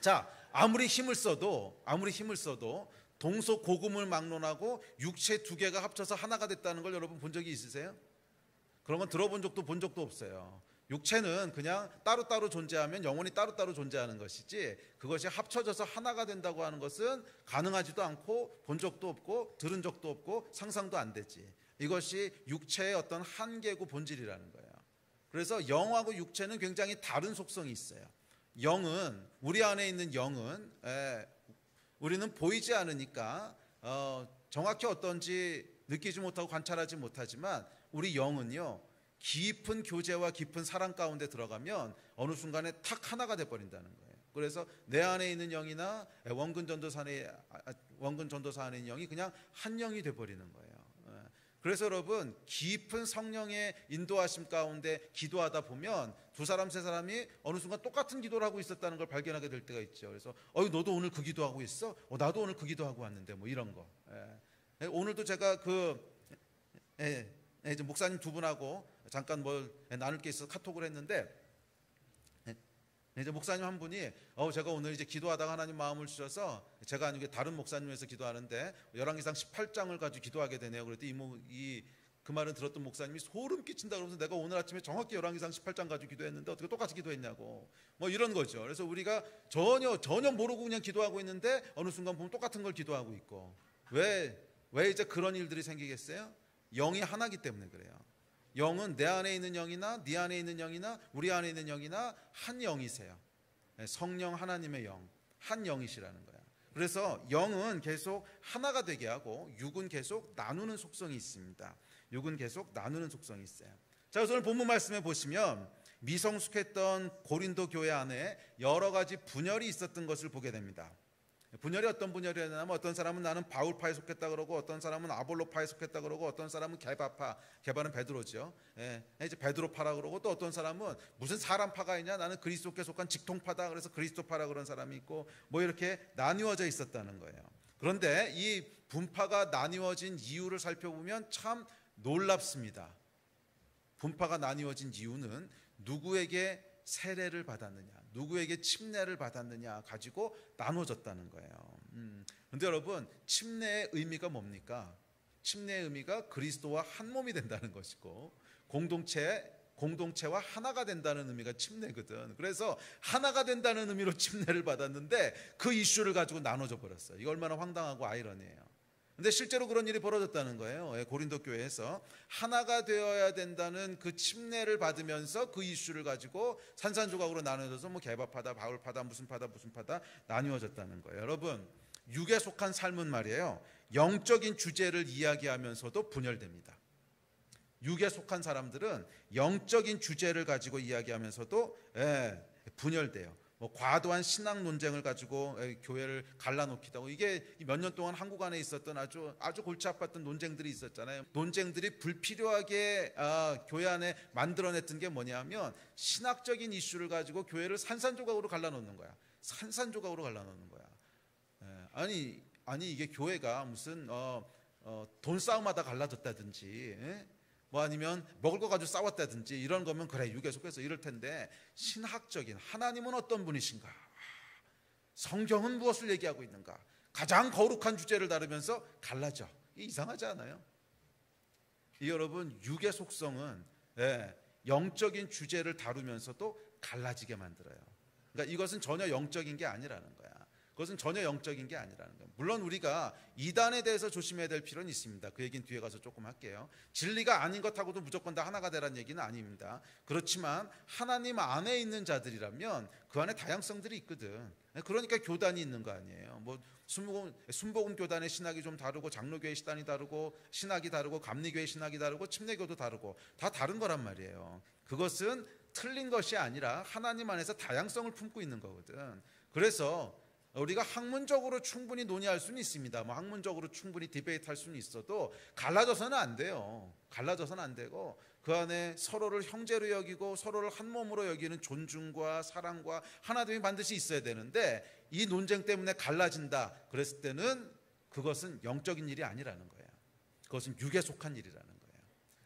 S1: 자, 아무리 힘을 써도 동서고금을 막론하고 육체 두 개가 합쳐서 하나가 됐다는 걸 여러분 본 적이 있으세요? 그런 건 들어본 적도 본 적도 없어요. 육체는 그냥 따로따로 존재하면 영혼이 따로따로 존재하는 것이지, 그것이 합쳐져서 하나가 된다고 하는 것은 가능하지도 않고 본 적도 없고 들은 적도 없고 상상도 안 되지. 이것이 육체의 어떤 한계고 본질이라는 거예요. 그래서 영하고 육체는 굉장히 다른 속성이 있어요. 영은, 우리 안에 있는 영은 우리는 보이지 않으니까 정확히 어떤지 느끼지 못하고 관찰하지 못하지만, 우리 영은요, 깊은 교제와 깊은 사랑 가운데 들어가면 어느 순간에 탁 하나가 돼버린다는 거예요. 그래서 내 안에 있는 영이나 원근 전도사 안에 있는 영이 그냥 한 영이 돼버리는 거예요. 그래서 여러분, 깊은 성령의 인도하심 가운데 기도하다 보면 두 사람 세 사람이 어느 순간 똑같은 기도를 하고 있었다는 걸 발견하게 될 때가 있죠. 그래서 너도 오늘 그 기도하고 있어? 나도 오늘 그 기도하고 왔는데, 뭐 이런 거. 오늘도 제가 이제 목사님 두 분하고 잠깐 뭘 나눌 게 있어서 카톡을 했는데, 이제 목사님 한 분이 제가 오늘 이제 기도하다가 하나님 마음을 주셔서 제가 아니고 다른 목사님에서 기도하는데 열왕기상 18장을 가지고 기도하게 되네요. 그랬더니 그 말을 들었던 목사님이 소름 끼친다 그러면서, 내가 오늘 아침에 정확히 열왕기상 18장 가지고 기도했는데 어떻게 똑같이 기도했냐고, 뭐 이런 거죠. 그래서 우리가 전혀 모르고 그냥 기도하고 있는데 어느 순간 보면 똑같은 걸 기도하고 있고, 왜 이제 그런 일들이 생기겠어요? 영이 하나기 때문에 그래요. 영은 내 안에 있는 영이나 네 안에 있는 영이나 우리 안에 있는 영이나 한 영이세요. 성령 하나님의 영, 한 영이시라는 거야. 그래서 영은 계속 하나가 되게 하고 육은 계속 나누는 속성이 있습니다. 육은 계속 나누는 속성이 있어요. 자, 그래서 오늘 본문 말씀에 보시면 미성숙했던 고린도 교회 안에 여러 가지 분열이 있었던 것을 보게 됩니다. 분열이 어떤 분열이었냐면, 어떤 사람은 나는 바울파에 속했다 그러고, 어떤 사람은 아볼로파에 속했다 그러고, 어떤 사람은 게바파, 게바는 베드로죠. 이제 베드로파라 그러고, 또 어떤 사람은 무슨 사람파가 있냐, 나는 그리스도께 속한 직통파다, 그래서 그리스도파라 그런 사람이 있고, 뭐 이렇게 나뉘어져 있었다는 거예요. 그런데 이 분파가 나뉘어진 이유를 살펴보면 참 놀랍습니다. 분파가 나뉘어진 이유는 누구에게 세례를 받았느냐, 누구에게 침례를 받았느냐 가지고 나눠졌다는 거예요. 그런데 여러분, 침례의 의미가 뭡니까? 침례의 의미가 그리스도와 한 몸이 된다는 것이고, 공동체와 하나가 된다는 의미가 침례거든. 그래서 하나가 된다는 의미로 침례를 받았는데 그 이슈를 가지고 나눠져 버렸어요. 이거 얼마나 황당하고 아이러니해요. 근데 실제로 그런 일이 벌어졌다는 거예요. 고린도 교회에서 하나가 되어야 된다는 그 침례를 받으면서 그 이슈를 가지고 산산조각으로 나눠져서 뭐 개바파다, 바울파다, 무슨 파다 나뉘어졌다는 거예요. 여러분, 육에 속한 삶은 말이에요, 영적인 주제를 이야기하면서도 분열됩니다. 육에 속한 사람들은 영적인 주제를 가지고 이야기하면서도 분열돼요. 뭐 과도한 신학 논쟁을 가지고 교회를 갈라놓기도 하고, 이게 몇 년 동안 한국 안에 있었던 아주 골치 아팠던 논쟁들이 있었잖아요. 논쟁들이 불필요하게 교회 안에 만들어냈던 게 뭐냐면, 신학적인 이슈를 가지고 교회를 산산조각으로 갈라놓는 거야. 산산조각으로 갈라놓는 거야. 아니 이게 교회가 무슨 돈 싸움하다 갈라졌다든지, 뭐 아니면 먹을 거 가지고 싸웠다든지 이런 거면 그래, 육에 속해서 이럴 텐데, 신학적인 하나님은 어떤 분이신가, 성경은 무엇을 얘기하고 있는가, 가장 거룩한 주제를 다루면서 갈라져. 이게 이상하지 않아요? 이 여러분, 육의 속성은 영적인 주제를 다루면서도 갈라지게 만들어요. 그러니까 이것은 전혀 영적인 게 아니라는 거야. 그것은 전혀 영적인 게 아니라는 거예요. 물론 우리가 이단에 대해서 조심해야 될 필요는 있습니다. 그 얘기는 뒤에 가서 조금 할게요. 진리가 아닌 것하고도 무조건 다 하나가 되라는 얘기는 아닙니다. 그렇지만 하나님 안에 있는 자들이라면 그 안에 다양성들이 있거든. 그러니까 교단이 있는 거 아니에요. 뭐 순복음 교단의 신학이 좀 다르고, 장로교의 신학이 다르고, 신학이 다르고, 감리교의 신학이 다르고, 침례교도 다르고, 다 다른 거란 말이에요. 그것은 틀린 것이 아니라 하나님 안에서 다양성을 품고 있는 거거든. 그래서 우리가 학문적으로 충분히 논의할 수는 있습니다. 뭐 학문적으로 충분히 디베이트 할 수는 있어도 갈라져서는 안 돼요. 갈라져서는 안 되고, 그 안에 서로를 형제로 여기고 서로를 한 몸으로 여기는 존중과 사랑과 하나됨이 반드시 있어야 되는데 이 논쟁 때문에 갈라진다 그랬을 때는 그것은 영적인 일이 아니라는 거예요. 그것은 육에 속한 일이라는 거예요.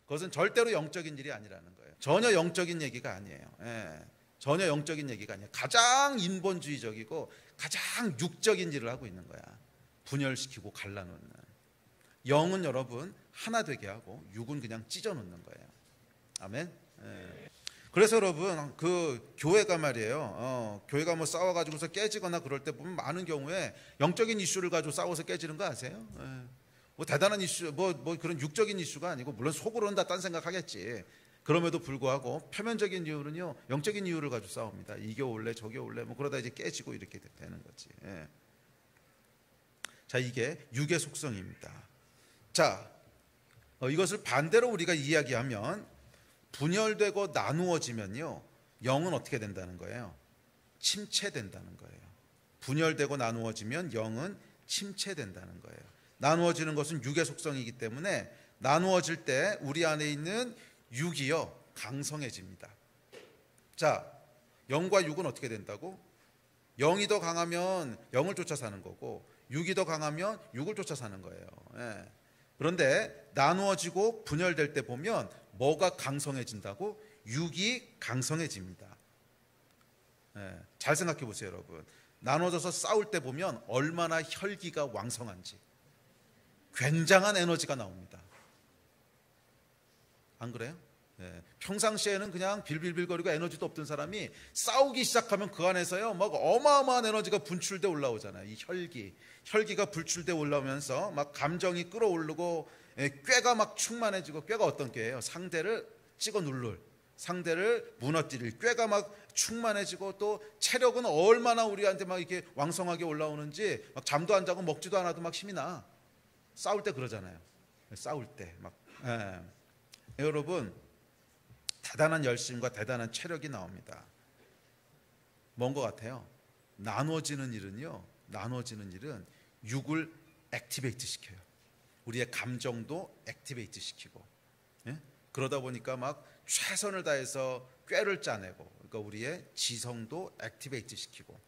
S1: 그것은 절대로 영적인 일이 아니라는 거예요. 전혀 영적인 얘기가 아니에요. 전혀 영적인 얘기가 아니에요. 가장 인본주의적이고 가장 육적인 일을 하고 있는 거야. 분열시키고 갈라놓는. 영은 여러분 하나 되게 하고 육은 그냥 찢어놓는 거예요. 아멘. 그래서 여러분 그 교회가 말이에요. 교회가 뭐 싸워가지고서 깨지거나 그럴 때 보면 많은 경우에 영적인 이슈를 가지고 싸워서 깨지는 거 아세요? 뭐 대단한 이슈, 뭐 그런 육적인 이슈가 아니고 물론 속으로는 다 딴 생각하겠지. 그럼에도 불구하고 표면적인 이유는요 영적인 이유를 가지고 싸웁니다. 이게 올래 저게 올래 뭐 그러다 이제 깨지고 이렇게 되는 거지. 자, 이게 육의 속성입니다. 자, 이것을 반대로 우리가 이야기하면 분열되고 나누어지면요 영은 어떻게 된다는 거예요? 침체된다는 거예요. 분열되고 나누어지면 영은 침체된다는 거예요. 나누어지는 것은 육의 속성이기 때문에 나누어질 때 우리 안에 있는 육이요 강성해집니다. 자, 영과 육은 어떻게 된다고? 영이 더 강하면 영을 쫓아 사는 거고 육이 더 강하면 육을 쫓아 사는 거예요. 그런데 나누어지고 분열될 때 보면 뭐가 강성해진다고? 육이 강성해집니다. 잘 생각해 보세요, 여러분. 나눠져서 싸울 때 보면 얼마나 혈기가 왕성한지 굉장한 에너지가 나옵니다. 안 그래요? 평상시에는 그냥 빌빌빌거리고 에너지도 없던 사람이 싸우기 시작하면 그 안에서요 막 어마어마한 에너지가 분출돼 올라오잖아요. 이 혈기가 분출돼 올라오면서 막 감정이 끌어오르고 꾀가 막 충만해지고, 꾀가 어떤 꾀예요? 상대를 찍어 누를, 상대를 무너뜨릴 꾀가 막 충만해지고, 또 체력은 얼마나 우리한테 막 이렇게 왕성하게 올라오는지 막 잠도 안 자고 먹지도 않아도 막 힘이 나. 싸울 때 그러잖아요. 싸울 때 막. 여러분 대단한 열심과 대단한 체력이 나옵니다. 뭔 것 같아요? 나눠지는 일은 육을 액티베이트 시켜요. 우리의 감정도 액티베이트 시키고, 그러다 보니까 막 최선을 다해서 꾀를 짜내고, 그러니까 우리의 지성도 액티베이트 시키고.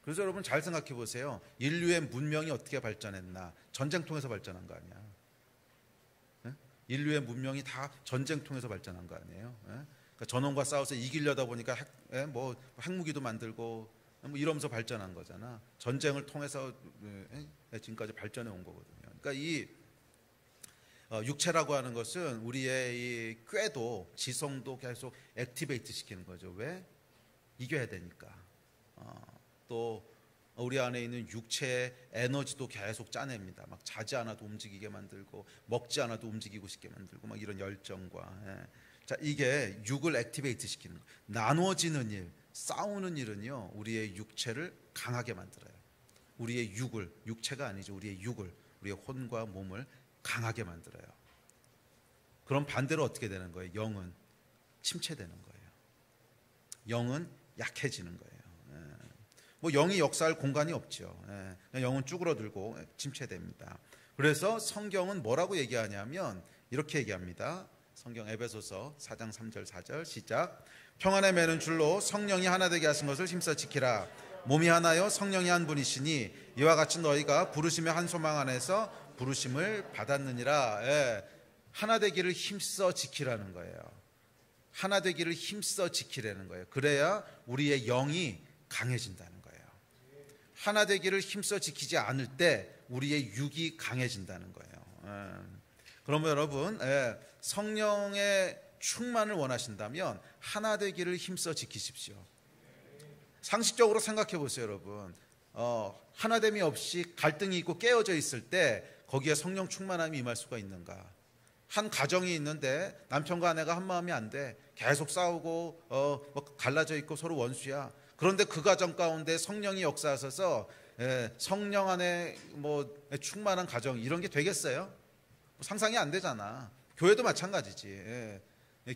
S1: 그래서 여러분 잘 생각해 보세요. 인류의 문명이 어떻게 발전했나? 전쟁 통해서 발전한 거 아니야? 인류의 문명이 다 전쟁 통해서 발전한 거 아니에요? 그러니까 전원과 싸워서 이기려다 보니까 핵무기도 만들고 뭐 이러면서 발전한 거잖아. 전쟁을 통해서 지금까지 발전해 온 거거든요. 그러니까 이 육체라고 하는 것은 우리의 이 꾀도 지성도 계속 액티베이트 시키는 거죠. 왜? 이겨야 되니까. 또 우리 안에 있는 육체의 에너지도 계속 짜냅니다. 막 자지 않아도 움직이게 만들고, 먹지 않아도 움직이고 싶게 만들고, 막 이런 열정과. 자, 이게 육을 액티베이트 시키는 거. 나누어지는 일, 싸우는 일은요 우리의 육체를 강하게 만들어요. 우리의 육을, 육체가 아니죠, 우리의 육을, 우리의 혼과 몸을 강하게 만들어요. 그럼 반대로 어떻게 되는 거예요? 영은 침체되는 거예요. 영은 약해지는 거예요. 뭐 영이 역사할 공간이 없죠. 영은 쭈그러들고 침체됩니다. 그래서 성경은 뭐라고 얘기하냐면 이렇게 얘기합니다. 성경 에베소서 4장 3절 4절 시작. 평안의 매는 줄로 성령이 하나 되게 하신 것을 힘써 지키라. 몸이 하나요 성령이 한 분이시니 이와 같이 너희가 부르심의 한 소망 안에서 부르심을 받았느니라. 하나 되기를 힘써 지키라는 거예요. 하나 되기를 힘써 지키라는 거예요. 그래야 우리의 영이 강해진다는 거예요. 하나 되기를 힘써 지키지 않을 때 우리의 육이 강해진다는 거예요. 그러면 여러분 성령의 충만을 원하신다면 하나 되기를 힘써 지키십시오. 상식적으로 생각해 보세요, 여러분. 하나됨이 없이 갈등이 있고 깨어져 있을 때 거기에 성령 충만함이 임할 수가 있는가? 한 가정이 있는데 남편과 아내가 한 마음이 안 돼. 계속 싸우고 뭐 갈라져 있고 서로 원수야. 그런데 그 가정 가운데 성령이 역사하셔서 성령 안에 뭐 충만한 가정, 이런 게 되겠어요? 상상이 안 되잖아. 교회도 마찬가지지.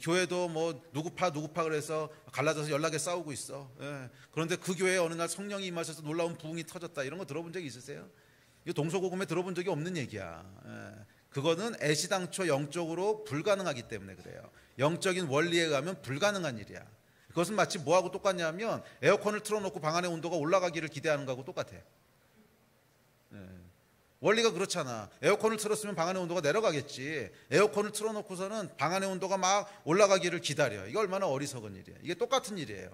S1: 교회도 뭐 누구파 그래서 갈라져서 연락에 싸우고 있어. 그런데 그 교회에 어느 날 성령이 임하셔서 놀라운 부흥이 터졌다, 이런 거 들어본 적이 있으세요? 이거 동서고금에 들어본 적이 없는 얘기야. 그거는 애시당초 영적으로 불가능하기 때문에 그래요. 영적인 원리에 의하면 불가능한 일이야. 그것은 마치 뭐하고 똑같냐면 에어컨을 틀어놓고 방 안의 온도가 올라가기를 기대하는 거하고 똑같아. 원리가 그렇잖아. 에어컨을 틀었으면 방 안의 온도가 내려가겠지. 에어컨을 틀어놓고서는 방 안의 온도가 막 올라가기를 기다려. 이게 얼마나 어리석은 일이야. 이게 똑같은 일이에요.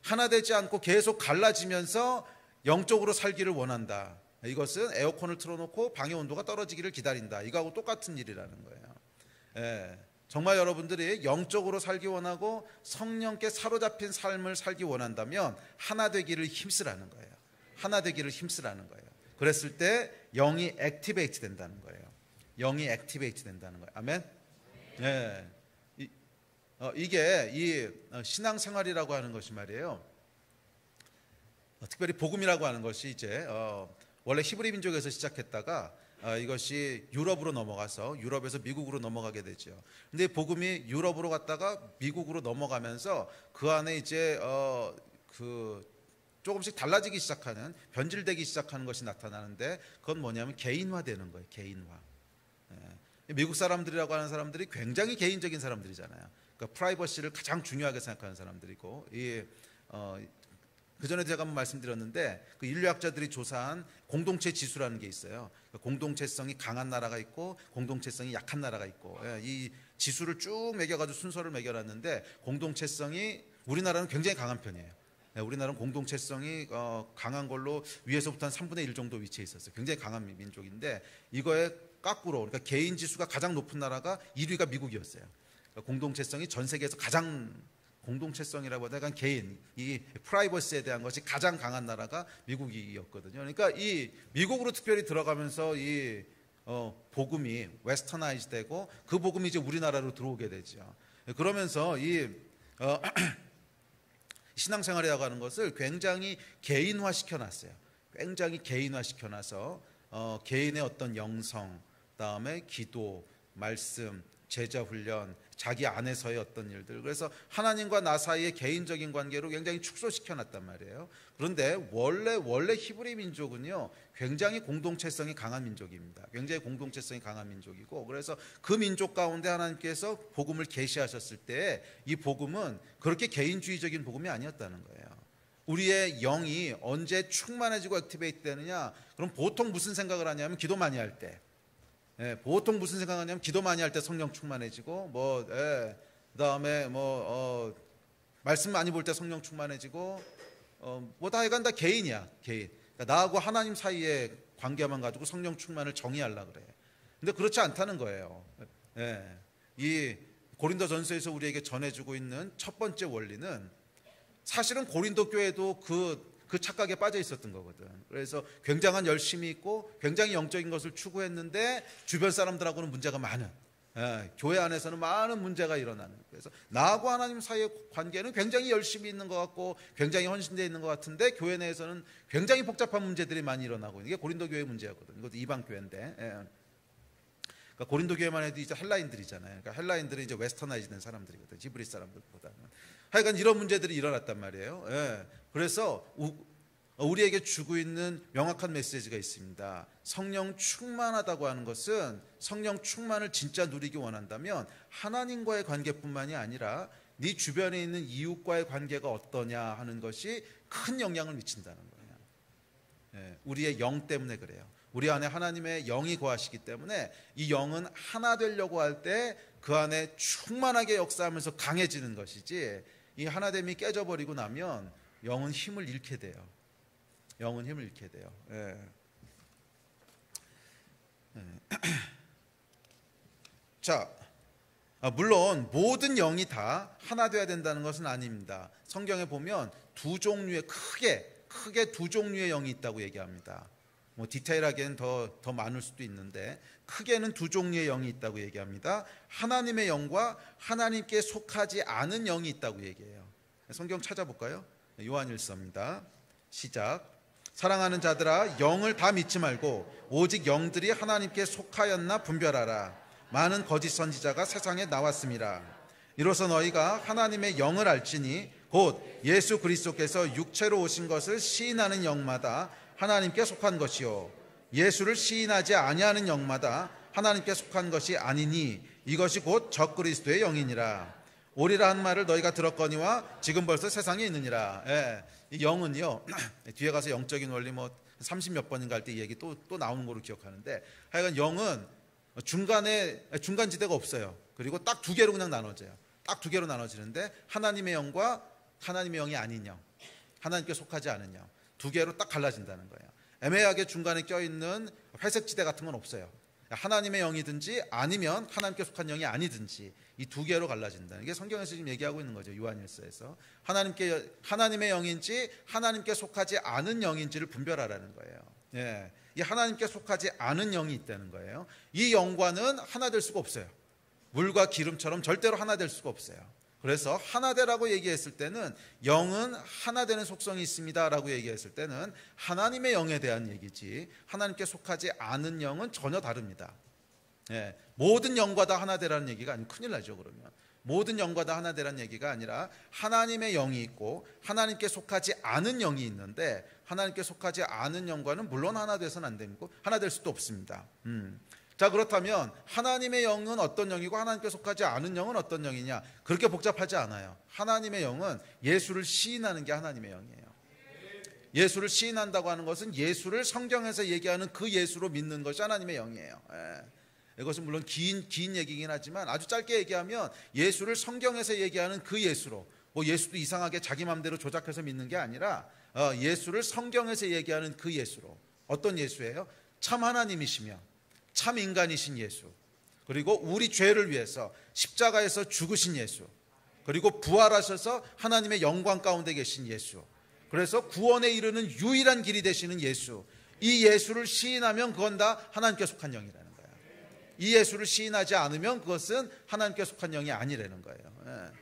S1: 하나 되지 않고 계속 갈라지면서 영적으로 살기를 원한다. 이것은 에어컨을 틀어놓고 방의 온도가 떨어지기를 기다린다. 이거하고 똑같은 일이라는 거예요. 정말 여러분들이 영적으로 살기 원하고 성령께 사로잡힌 삶을 살기 원한다면 하나 되기를 힘쓰라는 거예요. 하나 되기를 힘쓰라는 거예요. 그랬을 때 영이 액티베이트 된다는 거예요. 영이 액티베이트 된다는 거예요. 아멘. 이게 이 신앙생활이라고 하는 것이 말이에요. 특별히 복음이라고 하는 것이 이제 원래 히브리 민족에서 시작했다가 이것이 유럽으로 넘어가서 유럽에서 미국으로 넘어가게 되죠. 근데 복음이 유럽으로 갔다가 미국으로 넘어가면서 그 안에 이제 조금씩 달라지기 시작하는, 변질되기 시작하는 것이 나타나는데 그건 뭐냐면 개인화되는 거예요. 개인화. 미국 사람들이라고 하는 사람들이 굉장히 개인적인 사람들이잖아요. 그러니까 프라이버시를 가장 중요하게 생각하는 사람들이고, 그 전에 제가 한번 말씀드렸는데 그 인류학자들이 조사한 공동체 지수라는 게 있어요. 공동체성이 강한 나라가 있고 공동체성이 약한 나라가 있고, 이 지수를 쭉 매겨가지고 순서를 매겨놨는데 공동체성이 우리나라는 굉장히 강한 편이에요. 우리나라는 공동체성이 강한 걸로 위에서부터 한 3분의 1 정도 위치해 있었어요. 굉장히 강한 민족인데 이거에 거꾸로, 그러니까 개인 지수가 가장 높은 나라가 1위가 미국이었어요. 그러니까 공동체성이 전 세계에서 가장, 공동체성이라고 하다가 개인, 이 프라이버시에 대한 것이 가장 강한 나라가 미국이었거든요. 그러니까 이 미국으로 특별히 들어가면서 이 복음이 웨스터나이즈 되고 그 복음이 이제 우리나라로 들어오게 되죠. 그러면서 이 신앙생활이라고 하는 것을 굉장히 개인화 시켜놨어요. 굉장히 개인화 시켜놔서 개인의 어떤 영성, 그다음에 기도, 말씀, 제자훈련, 자기 안에서의 어떤 일들, 그래서 하나님과 나 사이의 개인적인 관계로 굉장히 축소시켜놨단 말이에요. 그런데 원래 히브리 민족은요 굉장히 공동체성이 강한 민족입니다. 굉장히 공동체성이 강한 민족이고, 그래서 그 민족 가운데 하나님께서 복음을 계시하셨을 때 이 복음은 그렇게 개인주의적인 복음이 아니었다는 거예요. 우리의 영이 언제 충만해지고 액티베이트 되느냐? 그럼 보통 무슨 생각을 하냐면 기도 많이 할 때. 보통 무슨 생각하냐면 기도 많이 할 때 성령 충만해지고, 그다음에 말씀 많이 볼 때 성령 충만해지고, 다 하여간 개인이야, 개인. 그러니까 나하고 하나님 사이의 관계만 가지고 성령 충만을 정의하려고 그래. 근데 그렇지 않다는 거예요. 이 고린도전서에서 우리에게 전해주고 있는 첫 번째 원리는 사실은 고린도 교회도 그 착각에 빠져 있었던 거거든. 그래서 굉장한 열심이 있고 굉장히 영적인 것을 추구했는데 주변 사람들하고는 문제가 많은, 교회 안에서는 많은 문제가 일어나는, 그래서 나하고 하나님 사이의 관계는 굉장히 열심히 있는 것 같고 굉장히 헌신되어 있는 것 같은데 교회 내에서는 굉장히 복잡한 문제들이 많이 일어나고, 이게 고린도 교회 문제였거든. 이것도 이방 교회인데, 그러니까 고린도 교회만 해도 이제 헬라인들이잖아요. 그러니까 헬라인들은 이제 웨스터나이즈된 사람들이거든, 히브리 사람들보다는. 하여간 이런 문제들이 일어났단 말이에요. 그래서 우리에게 주고 있는 명확한 메시지가 있습니다. 성령 충만하다고 하는 것은, 성령 충만을 진짜 누리기 원한다면 하나님과의 관계뿐만이 아니라 네 주변에 있는 이웃과의 관계가 어떠냐 하는 것이 큰 영향을 미친다는 거예요. 우리의 영 때문에 그래요. 우리 안에 하나님의 영이 거하시기 때문에 이 영은 하나 되려고 할 때 그 안에 충만하게 역사하면서 강해지는 것이지, 이 하나됨이 깨져버리고 나면 영은 힘을 잃게 돼요. 영은 힘을 잃게 돼요. 자, 물론 모든 영이 다 하나 되어야 된다는 것은 아닙니다. 성경에 보면 두 종류의, 크게 두 종류의 영이 있다고 얘기합니다. 디테일하게는 더 많을 수도 있는데 크게는 두 종류의 영이 있다고 얘기합니다. 하나님의 영과 하나님께 속하지 않은 영이 있다고 얘기해요. 성경 찾아볼까요? 요한일서입니다. 시작. 사랑하는 자들아, 영을 다 믿지 말고 오직 영들이 하나님께 속하였나 분별하라. 많은 거짓 선지자가 세상에 나왔습니다. 이로써 너희가 하나님의 영을 알지니 곧 예수 그리스도께서 육체로 오신 것을 시인하는 영마다 하나님께 속한 것이요 예수를 시인하지 아니하는 영마다 하나님께 속한 것이 아니니 이것이 곧 적그리스도의 영이니라. 오리라 한 말을 너희가 들었거니와 지금 벌써 세상에 있느니라. 예, 이 영은요 뒤에 가서 영적인 원리 뭐 30몇 번인가 할 때 이 얘기 또 나오는 걸로 기억하는데, 하여간 영은 중간지대가 없어요. 그리고 딱 두 개로 그냥 나눠져요. 딱 두 개로 나눠지는데 하나님의 영과 하나님의 영이 아닌 영, 하나님께 속하지 않은 영, 두 개로 딱 갈라진다는 거예요. 애매하게 중간에 껴있는 회색지대 같은 건 없어요. 하나님의 영이든지 아니면 하나님께 속한 영이 아니든지 이 두 개로 갈라진다는 게 성경에서 지금 얘기하고 있는 거죠. 요한일서에서 하나님의 영인지 하나님께 속하지 않은 영인지를 분별하라는 거예요. 예, 이 하나님께 속하지 않은 영이 있다는 거예요. 이 영과는 하나 될 수가 없어요. 물과 기름처럼 절대로 하나 될 수가 없어요. 그래서 하나되라고 얘기했을 때는 영은 하나 되는 속성이 있습니다라고 얘기했을 때는 하나님의 영에 대한 얘기지, 하나님께 속하지 않은 영은 전혀 다릅니다. 예, 모든 영과 다 하나 되라는 얘기가 아니면 큰일 나죠. 그러면 모든 영과 다 하나 되라는 얘기가 아니라 하나님의 영이 있고 하나님께 속하지 않은 영이 있는데, 하나님께 속하지 않은 영과는 물론 하나 돼서는 안 되고 하나 될 수도 없습니다. 자, 그렇다면 하나님의 영은 어떤 영이고 하나님께 속하지 않은 영은 어떤 영이냐? 그렇게 복잡하지 않아요. 하나님의 영은 예수를 시인하는 게 하나님의 영이에요. 예수를 시인한다고 하는 것은 예수를 성경에서 얘기하는 그 예수로 믿는 것이 하나님의 영이에요. 예. 이것은 물론 긴 얘기긴 하지만 아주 짧게 얘기하면 예수를 성경에서 얘기하는 그 예수로, 뭐 예수도 이상하게 자기 마음대로 조작해서 믿는 게 아니라 예수를 성경에서 얘기하는 그 예수로. 어떤 예수예요? 참 하나님이시며 참 인간이신 예수, 그리고 우리 죄를 위해서 십자가에서 죽으신 예수, 그리고 부활하셔서 하나님의 영광 가운데 계신 예수, 그래서 구원에 이르는 유일한 길이 되시는 예수, 이 예수를 시인하면 그건 다 하나님께 속한 영이라는 거예요. 이 예수를 시인하지 않으면 그것은 하나님께 속한 영이 아니라는 거예요.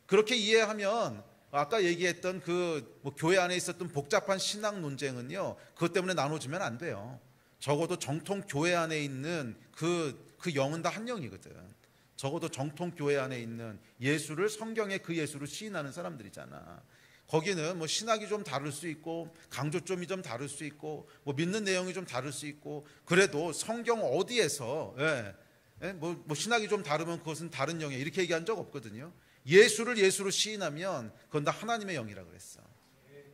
S1: 그렇게 이해하면 아까 얘기했던 뭐 교회 안에 있었던 복잡한 신앙 논쟁은요, 그것 때문에 나눠지면 안 돼요. 적어도 정통 교회 안에 있는 그 영은 다 한 영이거든. 적어도 정통 교회 안에 있는 예수를 성경의 그 예수로 시인하는 사람들이잖아. 거기는 뭐 신학이 좀 다를 수 있고 강조점이 좀 다를 수 있고 뭐 믿는 내용이 좀 다를 수 있고, 그래도 성경 어디에서 뭐 신학이 좀 다르면 그것은 다른 영이야 이렇게 얘기한 적 없거든요. 예수를 예수로 시인하면 그건 다 하나님의 영이라 그랬어.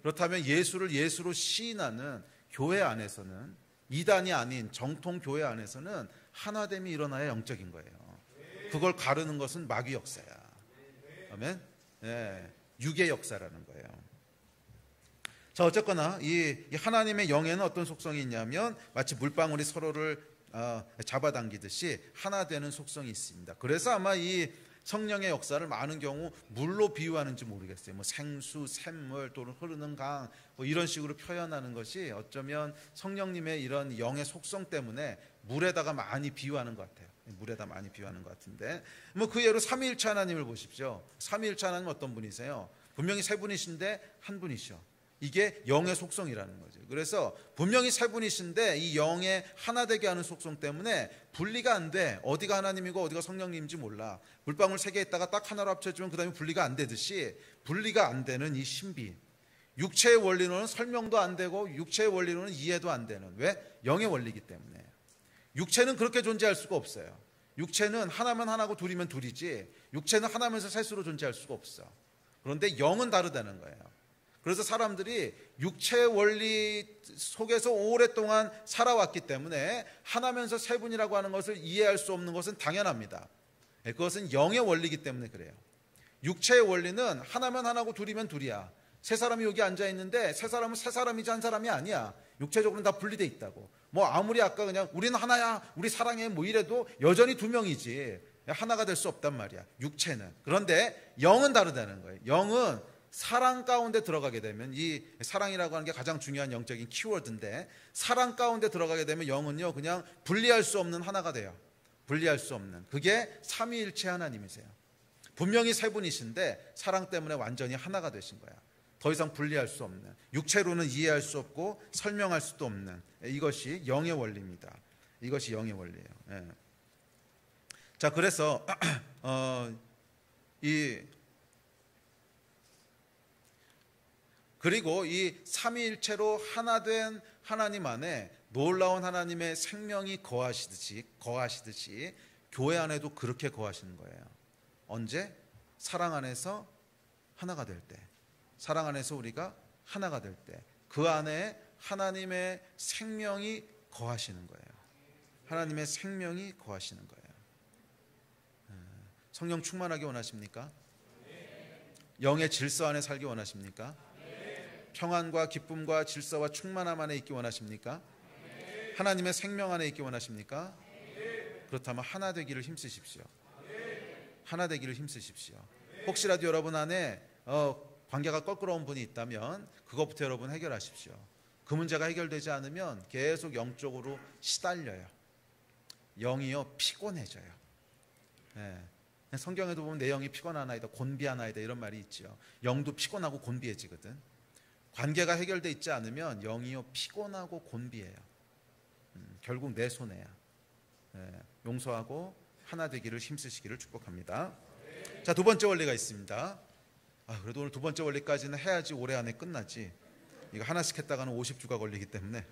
S1: 그렇다면 예수를 예수로 시인하는 교회 안에서는, 이단이 아닌 정통 교회 안에서는 하나됨이 일어나야 영적인 거예요. 그걸 가르는 것은 마귀 역사야. 아멘. 예, 육의 역사라는 거예요. 자, 어쨌거나 이 하나님의 영에는 어떤 속성이 있냐면 마치 물방울이 서로를 잡아당기듯이 하나 되는 속성이 있습니다. 그래서 아마 이 성령의 역사를 많은 경우 물로 비유하는지 모르겠어요. 뭐 생수, 샘물 또는 흐르는 강 뭐 이런 식으로 표현하는 것이 어쩌면 성령님의 이런 영의 속성 때문에 물에다가 많이 비유하는 것 같아요. 물에다 많이 비유하는 것 같은데, 뭐 그 예로 삼위일체 하나님을 보십시오. 삼위일체 하나님 어떤 분이세요? 분명히 세 분이신데 한 분이셔. 이게 영의 속성이라는 거죠. 그래서 분명히 세 분이신데 이 영의 하나 되게 하는 속성 때문에 분리가 안 돼. 어디가 하나님이고 어디가 성령님인지 몰라. 물방울 세 개 있다가 딱 하나로 합쳐지면 그 다음에 분리가 안 되듯이 분리가 안 되는 이 신비, 육체의 원리로는 설명도 안 되고 육체의 원리로는 이해도 안 되는, 왜? 영의 원리이기 때문에. 육체는 그렇게 존재할 수가 없어요. 육체는 하나면 하나고 둘이면 둘이지 육체는 하나면서 셋으로 존재할 수가 없어. 그런데 영은 다르다는 거예요. 그래서 사람들이 육체의 원리 속에서 오랫동안 살아왔기 때문에 하나면서 세 분이라고 하는 것을 이해할 수 없는 것은 당연합니다. 그것은 영의 원리이기 때문에 그래요. 육체의 원리는 하나면 하나고 둘이면 둘이야. 세 사람이 여기 앉아 있는데 세 사람은 세 사람이지 한 사람이 아니야. 육체적으로는 다 분리돼 있다고. 뭐 아무리 아까 그냥 우리는 하나야, 우리 사랑해 뭐 이래도 여전히 두 명이지 하나가 될 수 없단 말이야, 육체는. 그런데 영은 다르다는 거예요. 영은 사랑 가운데 들어가게 되면, 이 사랑이라고 하는 게 가장 중요한 영적인 키워드인데, 사랑 가운데 들어가게 되면 영은요 그냥 분리할 수 없는 하나가 돼요. 분리할 수 없는, 그게 삼위일체 하나님이세요. 분명히 세 분이신데 사랑 때문에 완전히 하나가 되신 거야. 더 이상 분리할 수 없는, 육체로는 이해할 수 없고 설명할 수도 없는, 이것이 영의 원리입니다. 이것이 영의 원리예요. 예. 자, 그래서 그리고 이 삼위일체로 하나 된 하나님 안에 놀라운 하나님의 생명이 거하시듯이 교회 안에도 그렇게 거하시는 거예요. 언제? 사랑 안에서 하나가 될 때, 사랑 안에서 우리가 하나가 될 때, 그 안에 하나님의 생명이 거하시는 거예요. 하나님의 생명이 거하시는 거예요. 성령 충만하게 원하십니까? 영의 질서 안에 살기 원하십니까? 평안과 기쁨과 질서와 충만함 안에 있기 원하십니까? 하나님의 생명 안에 있기 원하십니까? 그렇다면 하나 되기를 힘쓰십시오. 하나 되기를 힘쓰십시오. 혹시라도 여러분 안에 관계가 껄끄러운 분이 있다면 그것부터 여러분 해결하십시오. 그 문제가 해결되지 않으면 계속 영적으로 시달려요. 영이요 피곤해져요. 성경에도 보면 내 영이 피곤하나이다, 곤비하나이다 이런 말이 있죠. 영도 피곤하고 곤비해지거든. 관계가 해결돼 있지 않으면 영이요 피곤하고 곤비해요. 결국 내 손해야. 용서하고 하나 되기를 힘쓰시기를 축복합니다. 자, 두 번째 원리가 있습니다. 그래도 오늘 두 번째 원리까지는 해야지 올해 안에 끝나지. 이거 하나씩 했다가는 50주가 걸리기 때문에.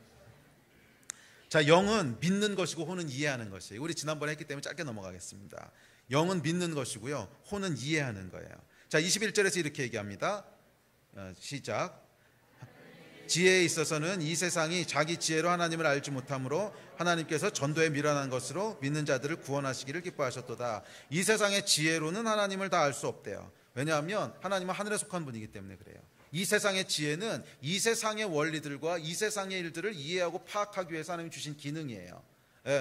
S1: 자, 영은 믿는 것이고 혼은 이해하는 것이에요. 우리 지난번에 했기 때문에 짧게 넘어가겠습니다. 영은 믿는 것이고요, 혼은 이해하는 거예요. 자, 21절에서 이렇게 얘기합니다. 시작. 지혜에 있어서는 이 세상이 자기 지혜로 하나님을 알지 못하므로 하나님께서 전도에 미련한 것으로 믿는 자들을 구원하시기를 기뻐하셨도다. 이 세상의 지혜로는 하나님을 다 알 수 없대요. 왜냐하면 하나님은 하늘에 속한 분이기 때문에 그래요. 이 세상의 지혜는 이 세상의 원리들과 이 세상의 일들을 이해하고 파악하기 위해서 하나님이 주신 기능이에요.